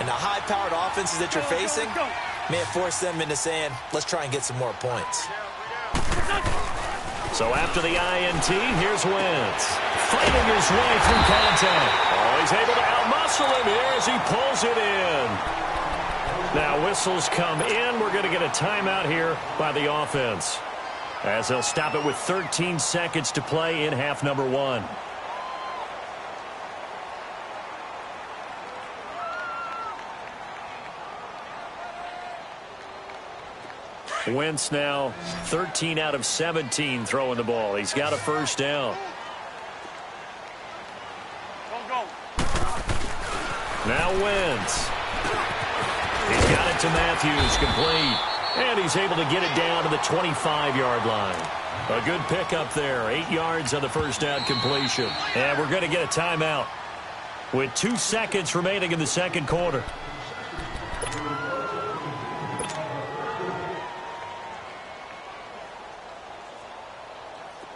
and the high-powered offenses that you're facing may have forced them into saying, let's try and get some more points.
So after the INT, here's Wentz. Fighting his way through contact. Oh, he's able to outmuscle him here as he pulls it in. Now whistles come in. We're going to get a timeout here by the offense, as they'll stop it with 13 seconds to play in half number 1. Wentz now 13 out of 17 throwing the ball. He's got a first down.
Go.
Now Wentz. He's got it to Matthews, complete. And he's able to get it down to the 25-yard line. A good pickup there. 8 yards on the first down completion. And we're going to get a timeout with 2 seconds remaining in the second quarter.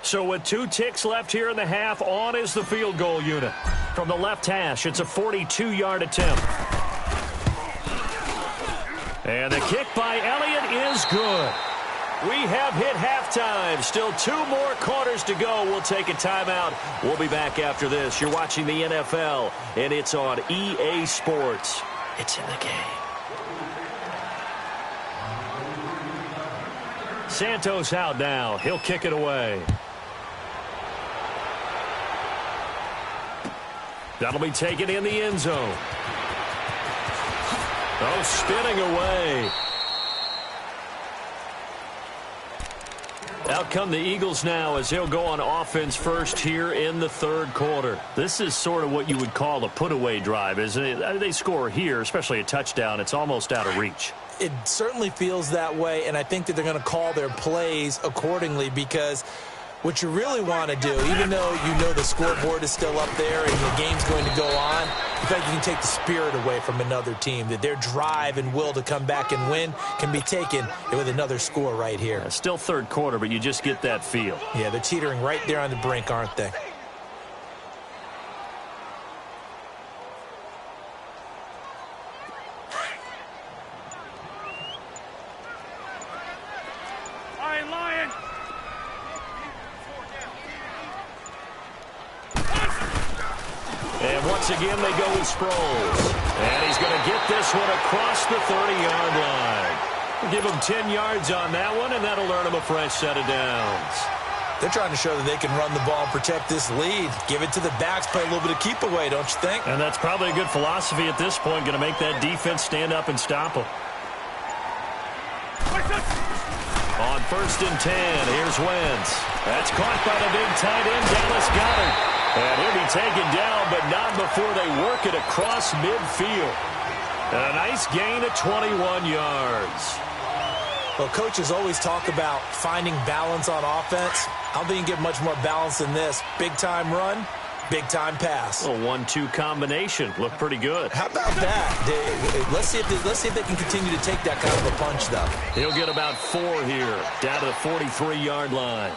So with 2 ticks left here in the half, on is the field goal unit. From the left hash, it's a 42-yard attempt. And the kick by Elliott is good. We have hit halftime. Still 2 more quarters to go. We'll take a timeout. We'll be back after this. You're watching the NFL, and it's on EA Sports. It's in the game. Santos out now. He'll kick it away. That'll be taken in the end zone. Oh, spinning away. Out come the Eagles now as they'll go on offense first here in the third quarter. This is sort of what you would call a put-away drive, isn't it? They score here, especially a touchdown. It's almost out of reach.
It certainly feels that way, and I think that they're going to call their plays accordingly because what you really want to do, even though you know the scoreboard is still up there and the game's going to go on, in fact, you can take the spirit away from another team, that their drive and will to come back and win can be taken with another score right here.
Still third quarter, but you just get that feel.
Yeah, they're teetering right there on the brink, aren't they?
Lion.
And once again, they go with Sproles. And he's going to get this one across the 30-yard line. We'll give him 10 yards on that one, and that'll earn him a fresh set of downs.
They're trying to show that they can run the ball and protect this lead. Give it to the backs, play a little bit of keep away, don't you think?
And that's probably a good philosophy at this point, going to make that defense stand up and stop them. On 1st and 10, here's Wentz. That's caught by the big tight end, Dallas Goedert. And he'll be taken down, but not before they work it across midfield. And a nice gain of 21 yards.
Well, coaches always talk about finding balance on offense. I don't think you can get much more balance than this. Big-time run, big-time pass.
A 1-2 combination. Looked pretty good.
How about that? Let's see if they can continue to take that kind of a punch, though.
He'll get about 4 here, down to the 43-yard line.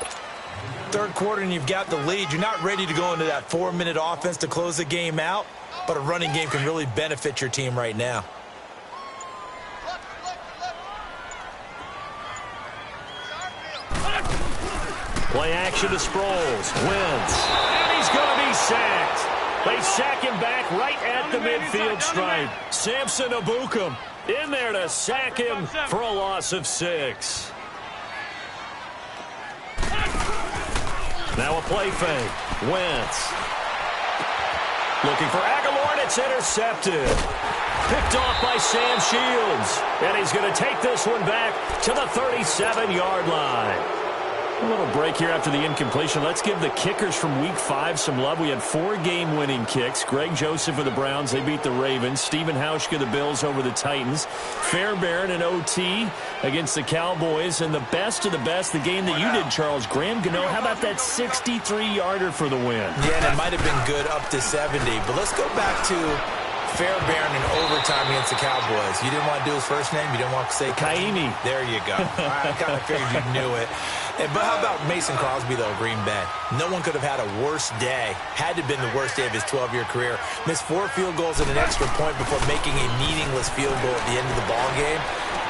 Third quarter and you've got the lead. You're not ready to go into that 4-minute offense to close the game out, but a running game can really benefit your team right now.
Play action to Sproles. Wentz. And he's going to be sacked. They sack him back right at the midfield stripe. Samson Abukum in there to sack him for a loss of 6. Now a play fake. Wentz. Looking for Aguilar, and it's intercepted. Picked off by Sam Shields. And he's going to take this one back to the 37-yard line. A little break here after the incompletion. Let's give the kickers from Week 5 some love. We had 4 game-winning kicks. Greg Joseph of the Browns, they beat the Ravens. Stephen Hauschka, the Bills, over the Titans. Fairbairn and OT against the Cowboys. And the best of the best, the game that you did, Charles, Graham Gano. How about that 63-yarder for the win?
Yeah, and it might have been good up to 70. But let's go back to Fairbairn in overtime against the Cowboys. You didn't want to do his first name? You didn't want to say
Kaimi.
There you go. I kind of figured you knew it. But how about Mason Crosby, though, Green Bay? No one could have had a worse day. Had to have been the worst day of his 12-year career. Missed 4 field goals and an extra point before making a meaningless field goal at the end of the ball game.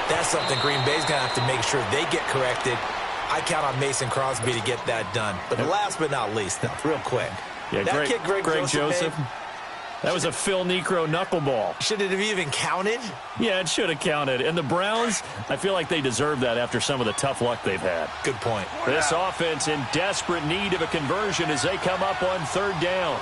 That's something Green Bay's going to have to make sure they get corrected. I count on Mason Crosby to get that done. But last but not least, real quick.
Yeah,
that kick Greg Joseph made,
that was a Phil Necro knuckleball.
Should it have even counted?
Yeah, it should have counted. And the Browns, I feel like they deserve that after some of the tough luck they've had.
Good point.
This offense in desperate need of a conversion as they come up on 3rd down.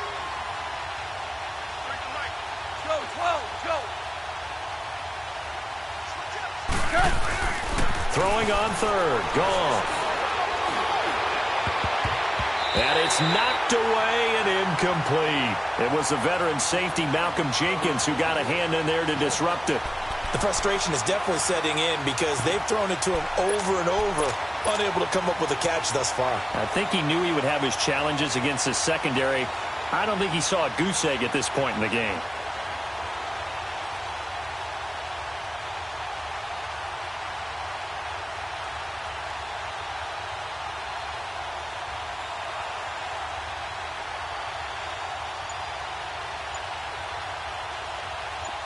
Throwing on third. Goff. And it's knocked away and incomplete. It was the veteran safety Malcolm Jenkins who got a hand in there to disrupt it.
The frustration is definitely setting in because they've thrown it to him over and over, unable to come up with a catch thus far.
I think he knew he would have his challenges against his secondary. I don't think he saw a goose egg at this point in the game.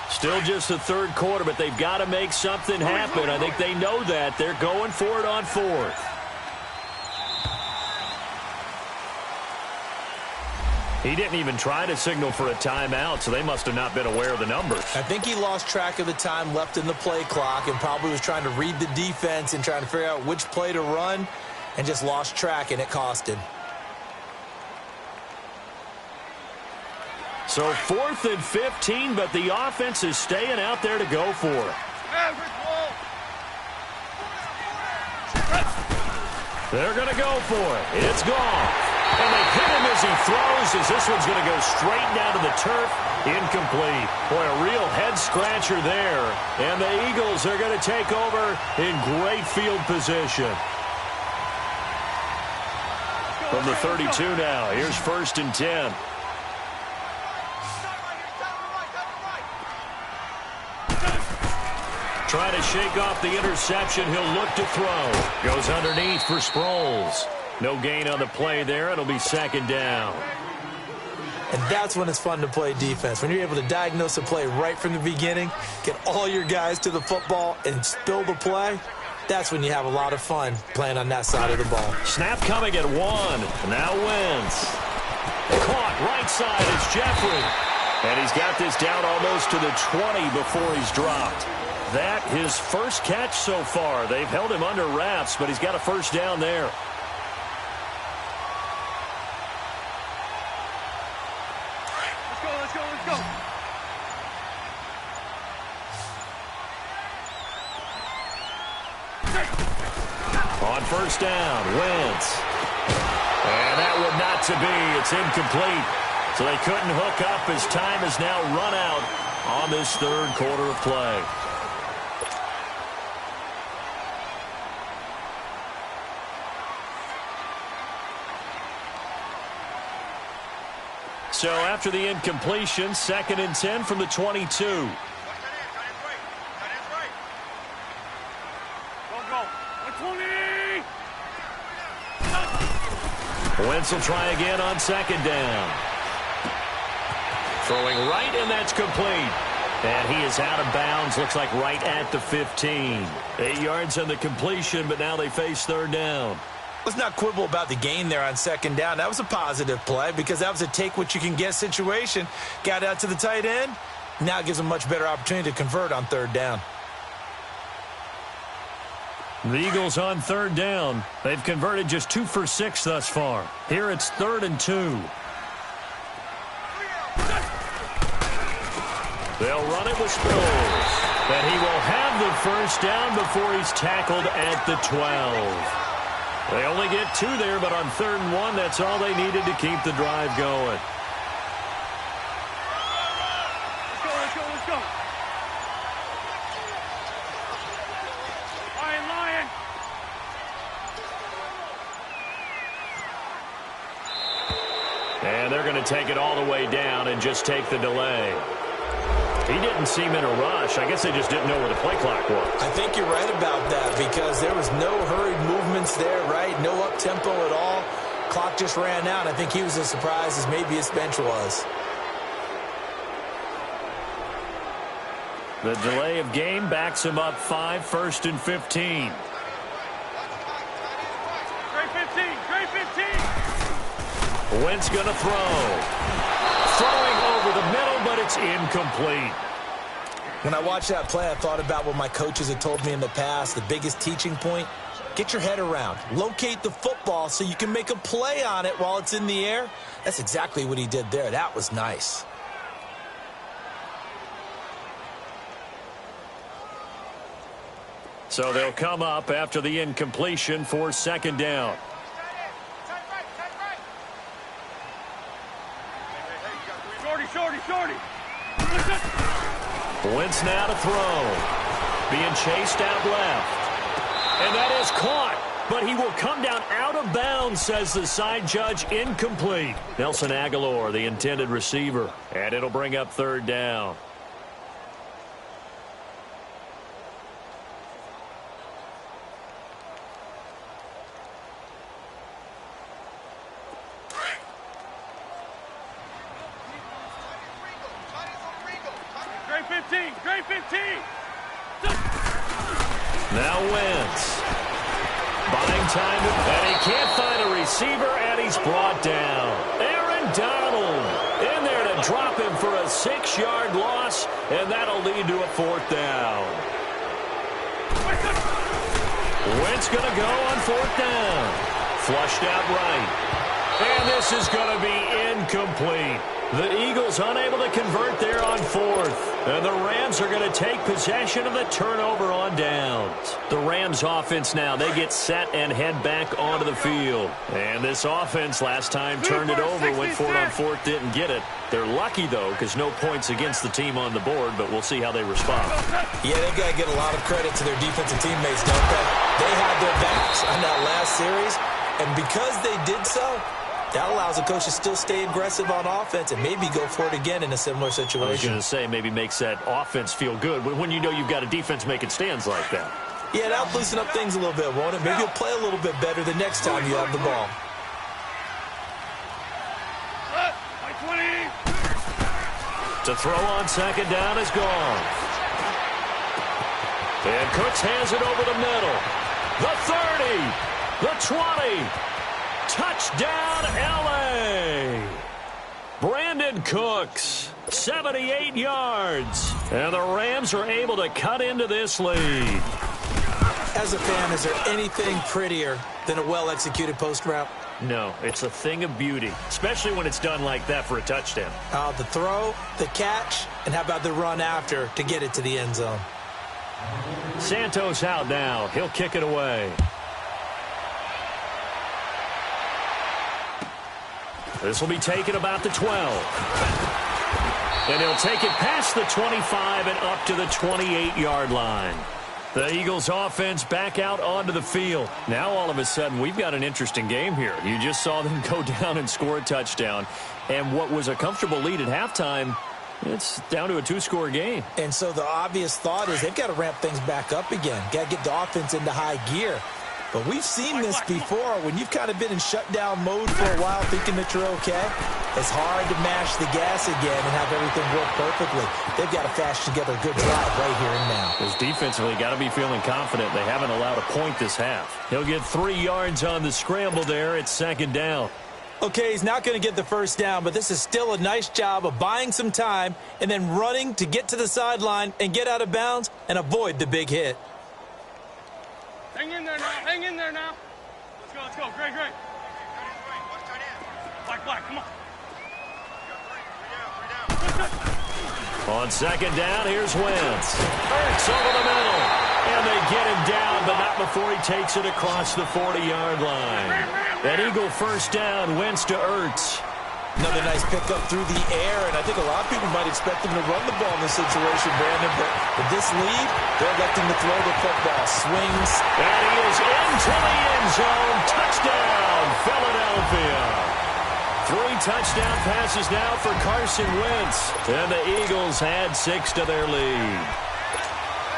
Still just the third quarter, but they've got to make something happen. I think they know that. They're going for it on fourth. He didn't even try to signal for a timeout, so they must have not been aware of the numbers.
I think he lost track of the time left in the play clock and probably was trying to read the defense and trying to figure out which play to run and just lost track, and it cost him.
So 4th and 15, but the offense is staying out there to go for it. They're going to go for it. It's gone. And they hit him as he throws, as this one's going to go straight down to the turf. Incomplete. Boy, a real head-scratcher there. And the Eagles are going to take over in great field position. From the 32 now, here's 1st and 10. Trying to shake off the interception. He'll look to throw. Goes underneath for Sproles. No gain on the play there. It'll be 2nd down.
And that's when it's fun to play defense. When you're able to diagnose a play right from the beginning, get all your guys to the football, and spill the play, that's when you have a lot of fun playing on that side of the ball.
Snap coming at 1. Now Wentz. Caught right side is Jeffrey. And he's got this down almost to the 20 before he's dropped. That his first catch so far. They've held him under wraps, but he's got a 1st down there.
Let's go.
On 1st down, Wentz. And that one not to be. It's incomplete. So they couldn't hook up as time has now run out on this 3rd quarter of play. So after the incompletion, 2nd and 10 from the 22.
Go. The 20.
Wentz will try again on 2nd down. Throwing right, and that's complete. And he is out of bounds, looks like right at the 15. 8 yards on the completion, but now they face 3rd down.
Let's not quibble about the gain there on 2nd down. That was a positive play because that was a take-what-you-can-get situation. Got out to the tight end. Now it gives them a much better opportunity to convert on 3rd down.
The Eagles on 3rd down. They've converted just 2 for 6 thus far. Here it's 3rd and 2. They'll run it with Sproles. And he will have the 1st down before he's tackled at the 12. They only get 2 there, but on 3rd and 1, that's all they needed to keep the drive going.
Let's go. Lion.
And they're going to take it all the way down and just take the delay. He didn't seem in a rush. I guess they just didn't know where the play clock was.
I think you're right about that because there was no hurried movements there, right? No up-tempo at all. Clock just ran out. I think he was as surprised as maybe his bench was.
The delay of game backs him up 5, 1st and 15.
Great 15.
Wentz going to throw. Throwing over the middle, but it's incomplete.
When I watched that play, I thought about what my coaches had told me in the past. The biggest teaching point, get your head around. Locate the football so you can make a play on it while it's in the air. That's exactly what he did there. That was nice.
So they'll come up after the incompletion for second down.
Shorty.
Wentz now to throw. Being chased out left. And that is caught. But he will come down out of bounds, says the side judge. Incomplete. Nelson Aguilar, the intended receiver. And it'll bring up third down.
Great 15.
Now Wentz. Buying time, and he can't find a receiver, and he's brought down. Aaron Donald in there to drop him for a 6-yard loss, and that'll lead to a fourth down. Wentz going to go on fourth down. Flushed out right. And this is going to be incomplete. The Eagles unable to convert there on fourth. And the Rams are going to take possession of the turnover on downs. The Rams offense now, they get set and head back onto the field. And this offense last time turned it over, went for it on fourth, didn't get it. They're lucky, though, because no points against the team on the board, but we'll see how they respond.
Yeah, they've got to get a lot of credit to their defensive teammates, don't they? They had their backs on that last series, and because they did so, that allows the coach to still stay aggressive on offense and maybe go for it again in a similar situation.
I was going to say maybe makes that offense feel good when you know you've got a defense making stands like that.
Yeah, that'll loosen up things a little bit, won't it? Maybe you'll play a little bit better the next time you have the ball.
To throw on second down is gone. And Cooks hands it over the middle. The 30, the 20. Touchdown, L.A. Brandon Cooks, 78 yards. And the Rams are able to cut into this lead.
As a fan, is there anything prettier than a well-executed post route?
No, it's a thing of beauty, especially when it's done like that for a touchdown.
The throw, the catch, and how about the run after to get it to the end zone?
Santos out now. He'll kick it away. This will be taken about the 12. And he'll take it past the 25 and up to the 28-yard line. The Eagles offense back out onto the field. Now all of a sudden we've got an interesting game here. You just saw them go down and score a touchdown. And what was a comfortable lead at halftime, it's down to a 2-score game.
And so the obvious thought is they've got to ramp things back up again. Got to get the offense into high gear. But we've seen this before. When you've kind of been in shutdown mode for a while thinking that you're okay, it's hard to mash the gas again and have everything work perfectly. They've got to fashion together a good drive right here and now.
Because defensively, got to be feeling confident. They haven't allowed a point this half. He'll get 3 yards on the scramble there. It's second down.
Okay, he's not going to get the first down, but this is still a nice job of buying some time and then running to get to the sideline and get out of bounds and avoid the big hit.
Hang in there now. Let's go. Great. Black, come on.
On second down, here's Wentz. Ertz over the middle. And they get him down, but not before he takes it across the 40-yard line. That Eagle first down, Wentz to Ertz.
Another nice pickup through the air, and I think a lot of people might expect him to run the ball in this situation, Brandon, but with this lead, they're electing to throw the football. Swings.
And he is into the end zone. Touchdown, Philadelphia. 3 touchdown passes now for Carson Wentz, and the Eagles add 6 to their lead.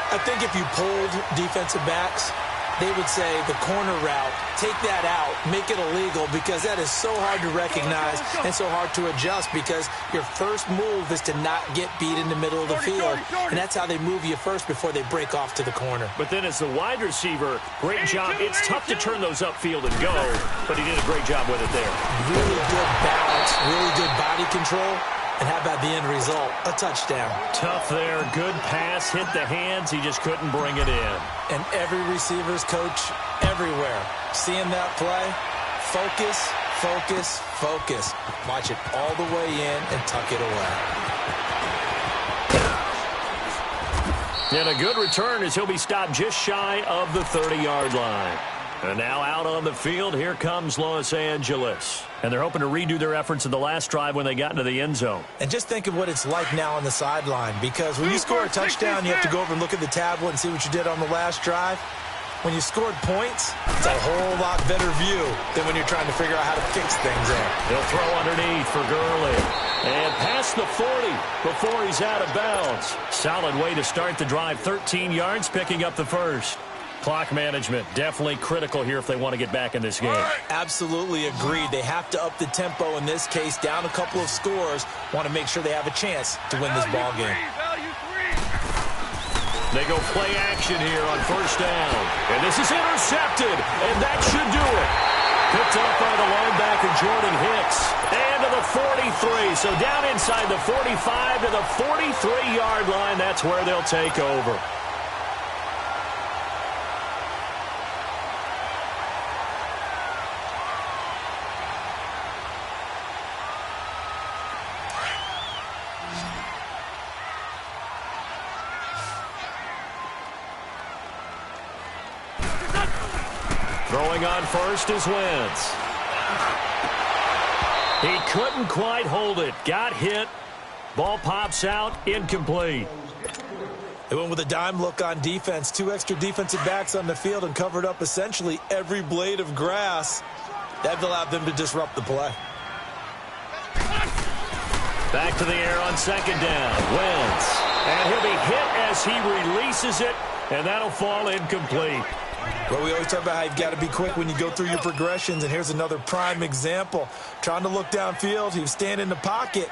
I think if you pulled defensive backs, they would say the corner route, take that out, make it illegal, because that is so hard to recognize and so hard to adjust, because your first move is to not get beat in the middle of the field, and that's how they move you first before they break off to the corner.
But then as the wide receiver, great job. It's tough to turn those upfield and go, but he did a great job with it there.
Really good balance, really good body control. And how about the end result? A touchdown.
Tough there. Good pass. Hit the hands. He just couldn't bring it in.
And every receiver's coach everywhere. Seeing that play, focus, focus, focus. Watch it all the way in and tuck it away.
And a good return as he'll be stopped just shy of the 30-yard line. And now out on the field, here comes Los Angeles. And they're hoping to redo their efforts in the last drive when they got into the end zone.
And just think of what it's like now on the sideline, because when you score a touchdown, you have to go over and look at the tablet and see what you did on the last drive. When you scored points, it's a whole lot better view than when you're trying to figure out how to fix things there.
He'll throw underneath for Gurley. And past the 40 before he's out of bounds. Solid way to start the drive. 13 yards, picking up the first. Clock management, definitely critical here if they want to get back in this game.
Absolutely agreed. They have to up the tempo in this case, down a couple of scores. Want to make sure they have a chance to win this ball game.
They go play action here on first down. And this is intercepted, and that should do it. Picked up by the linebacker, Jordan Hicks. And to the 43. So down inside the 45 to the 43-yard line. That's where they'll take over. Throwing on first is Wentz. He couldn't quite hold it. Got hit. Ball pops out. Incomplete.
They went with a dime look on defense. 2 extra defensive backs on the field and covered up essentially every blade of grass. That allowed them to disrupt the play.
Back to the air on second down. Wentz. And he'll be hit as he releases it. And that'll fall incomplete.
Well, we always talk about how you've got to be quick when you go through your progressions, and here's another prime example. Trying to look downfield, he was standing in the pocket,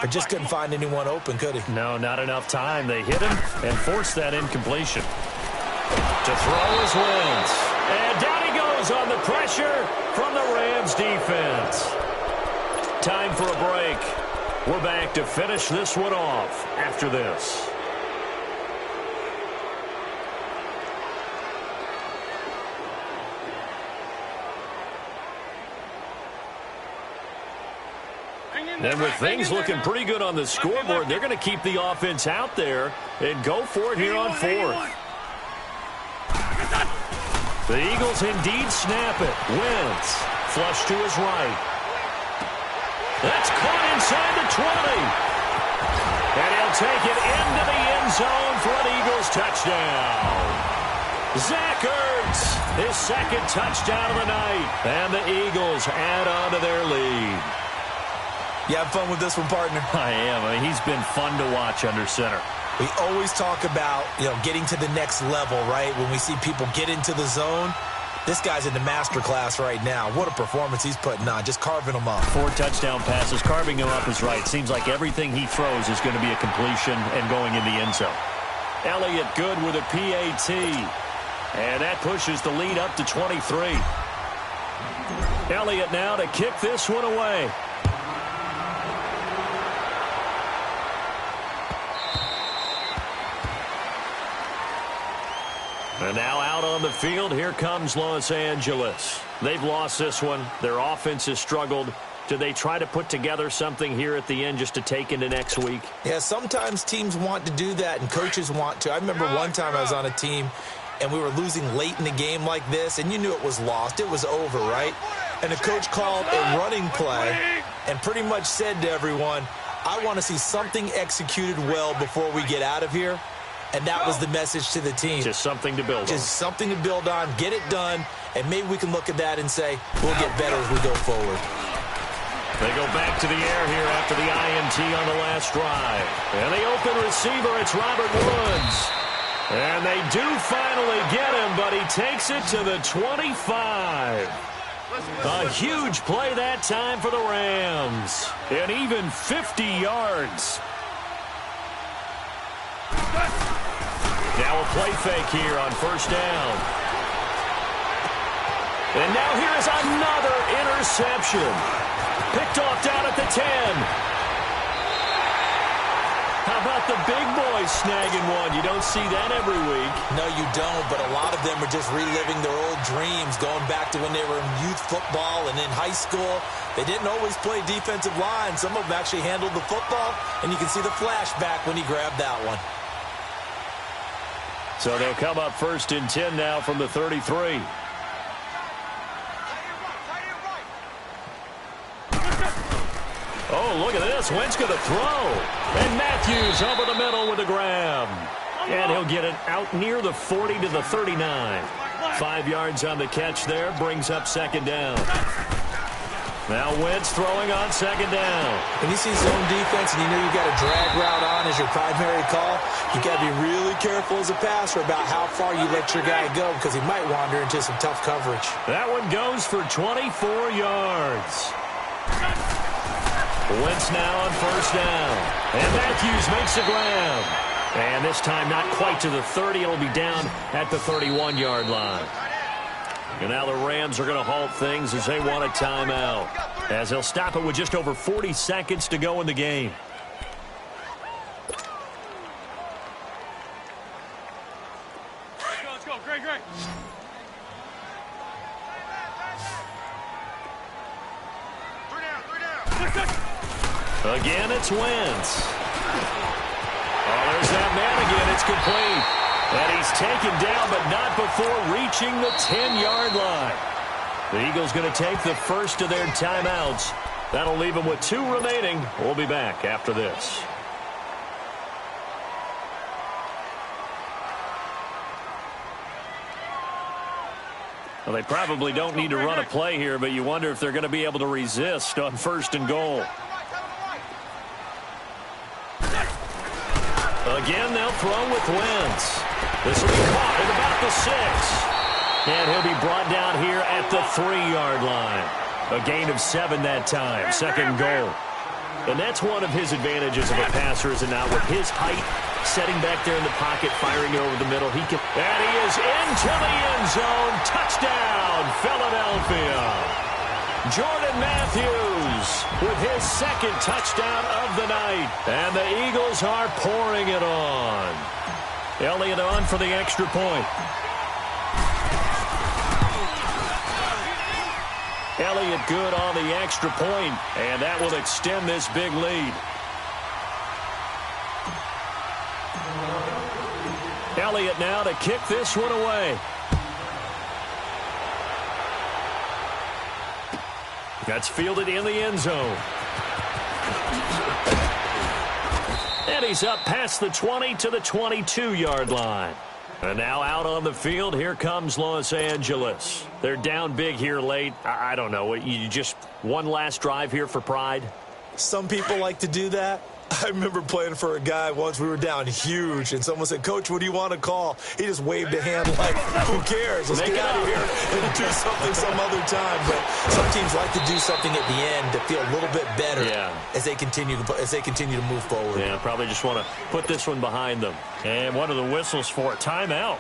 but just couldn't find anyone open, could he?
No, not enough time. They hit him and forced that incompletion. To throw is Wentz. And down he goes on the pressure from the Rams defense. Time for a break. We're back to finish this one off after this. And with things looking pretty good on the scoreboard, they're going to keep the offense out there and go for it here on fourth. The Eagles indeed snap it. Wentz, flush to his right. That's caught inside the 20. And he'll take it into the end zone for an Eagles touchdown. Zach Ertz, his second touchdown of the night. And the Eagles add on to their lead.
You have fun with this one, partner?
I am. I mean, he's been fun to watch under center.
We always talk about, getting to the next level, right? When we see people get into the zone, this guy's in the master class right now. What a performance he's putting on, just carving them up. 4
touchdown passes. Carving him up is right. Seems like everything he throws is going to be a completion and going in the end zone. Elliott good with a PAT. And that pushes the lead up to 23. Elliott now to kick this one away. And now out on the field, here comes Los Angeles. They've lost this one. Their offense has struggled. Do they try to put together something here at the end just to take into next week?
Yeah, sometimes teams want to do that and coaches want to. I remember one time I was on a team and we were losing late in the game like this, and you knew it was lost. It was over, right? And the coach called a running play and pretty much said to everyone, I want to see something executed well before we get out of here. And that was the message to the team.
Just something to build on.
Just something to build on, get it done, and maybe we can look at that and say, we'll get better as we go forward.
They go back to the air here after the INT on the last drive. And the open receiver, it's Robert Woods. And they do finally get him, but he takes it to the 25. A huge play that time for the Rams. And even 50 yards. Now a play fake here on first down. And now here is another interception. Picked off down at the 10. How about the big boys snagging one? You don't see that every week.
No, you don't, but a lot of them are just reliving their old dreams, going back to when they were in youth football and in high school. They didn't always play defensive line. Some of them actually handled the football, and you can see the flashback when he grabbed that one.
So they'll come up 1st and 10 now from the 33. Oh, look at this. Wentz going to throw. And Matthews over the middle with a grab. And he'll get it out near the 40 to the 39. 5 yards on the catch there. Brings up 2nd down. Now Wentz throwing on 2nd down.
When you see zone defense and you know you've got a drag route on as your primary call, you got to be really careful as a passer about how far you let your guy go because he might wander into some tough coverage.
That one goes for 24 yards. Wentz now on 1st down. And Matthews makes a grab. And this time not quite to the 30. It'll be down at the 31-yard line. And now the Rams are going to halt things as they want a timeout. As they'll stop it with just over 40 seconds to go in the game.
Let's go. Great.
Again, it's Wentz. Oh, there's that man again. It's complete. And he's taken down, but not before reaching the 10-yard line. The Eagles going to take the first of their timeouts. That'll leave them with 2 remaining. We'll be back after this. Well, they probably don't need to run a play here, but you wonder if they're going to be able to resist on 1st and goal. Again, they'll throw with Wentz. This will be caught at about the 6. And he'll be brought down here at the 3-yard line. A gain of 7 that time. 2nd goal. And that's one of his advantages of a passer, is it not? With his height, setting back there in the pocket, firing it over the middle. And he is into the end zone. Touchdown, Philadelphia. Jordan Matthews with his 2nd touchdown of the night. And the Eagles are pouring it on. Elliott on for the extra point. Elliott good on the extra point, and that will extend this big lead. Elliott now to kick this one away. That's fielded in the end zone. And he's up past the 20 to the 22-yard line. And now out on the field, here comes Los Angeles. They're down big here late. I don't know. You just one last drive here for pride?
Some people like to do that. I remember playing for a guy once. We were down huge, and someone said, "Coach, what do you want to call?" He just waved a hand like, "Who cares? Let's get out of here and do something some other time." But some teams like to do something at the end to feel a little bit better as they continue to move forward.
Yeah, probably just want to put this one behind them. And one of the whistles for a timeout.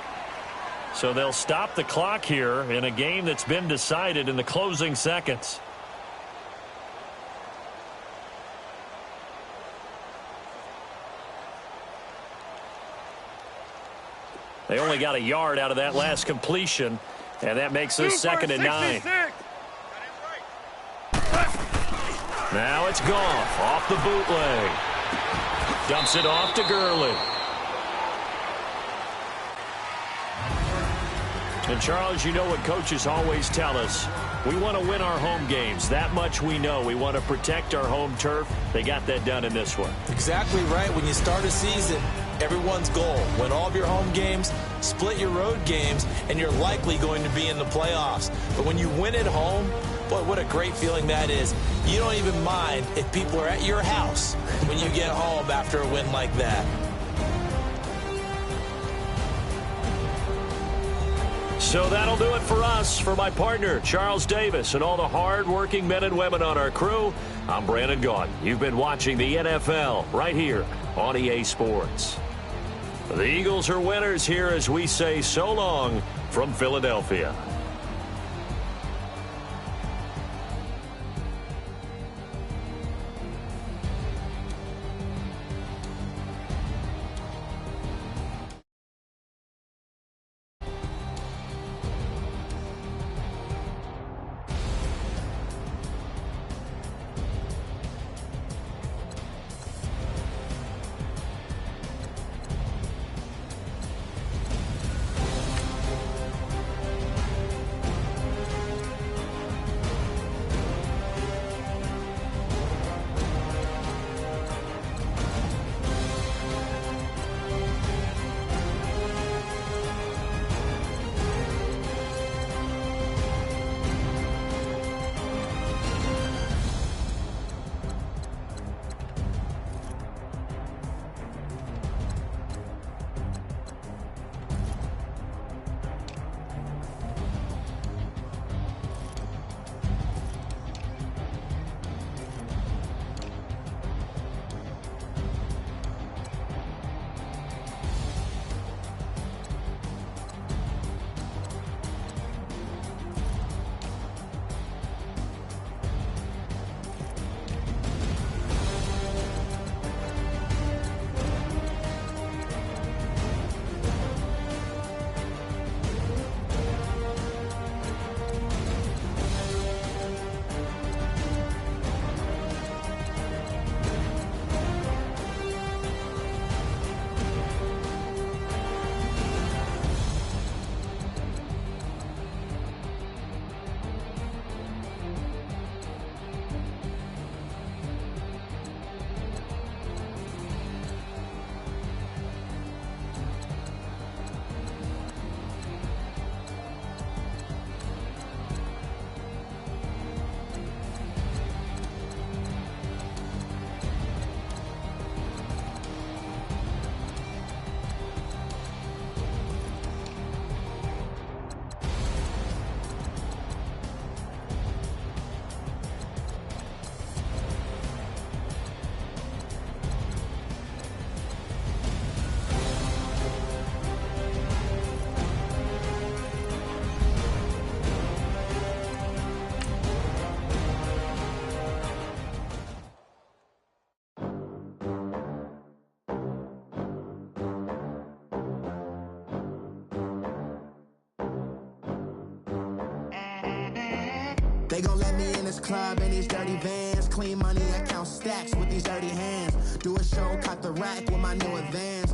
So they'll stop the clock here in a game that's been decided in the closing seconds. They only got a yard out of that last completion, and that makes this 2nd and 9. Now it's Goff off the bootleg. Dumps it off to Gurley. And Charles, you know what coaches always tell us. We want to win our home games. That much we know. We want to protect our home turf. They got that done in this one.
Exactly right. When you start a season, everyone's goal: win all of your home games, split your road games, and you're likely going to be in the playoffs. But when you win at home, boy, what a great feeling that is. You don't even mind if people are at your house when you get home after a win like that.
So that'll do it for us. For my partner, Charles Davis, and all the hard-working men and women on our crew, I'm Brandon Gaudin. You've been watching the NFL right here on EA Sports. The Eagles are winners here as we say so long from Philadelphia.
They gon' let me in this club in these dirty vans. Clean money, I count stacks with these dirty hands. Do a show, caught the rack with my new advance.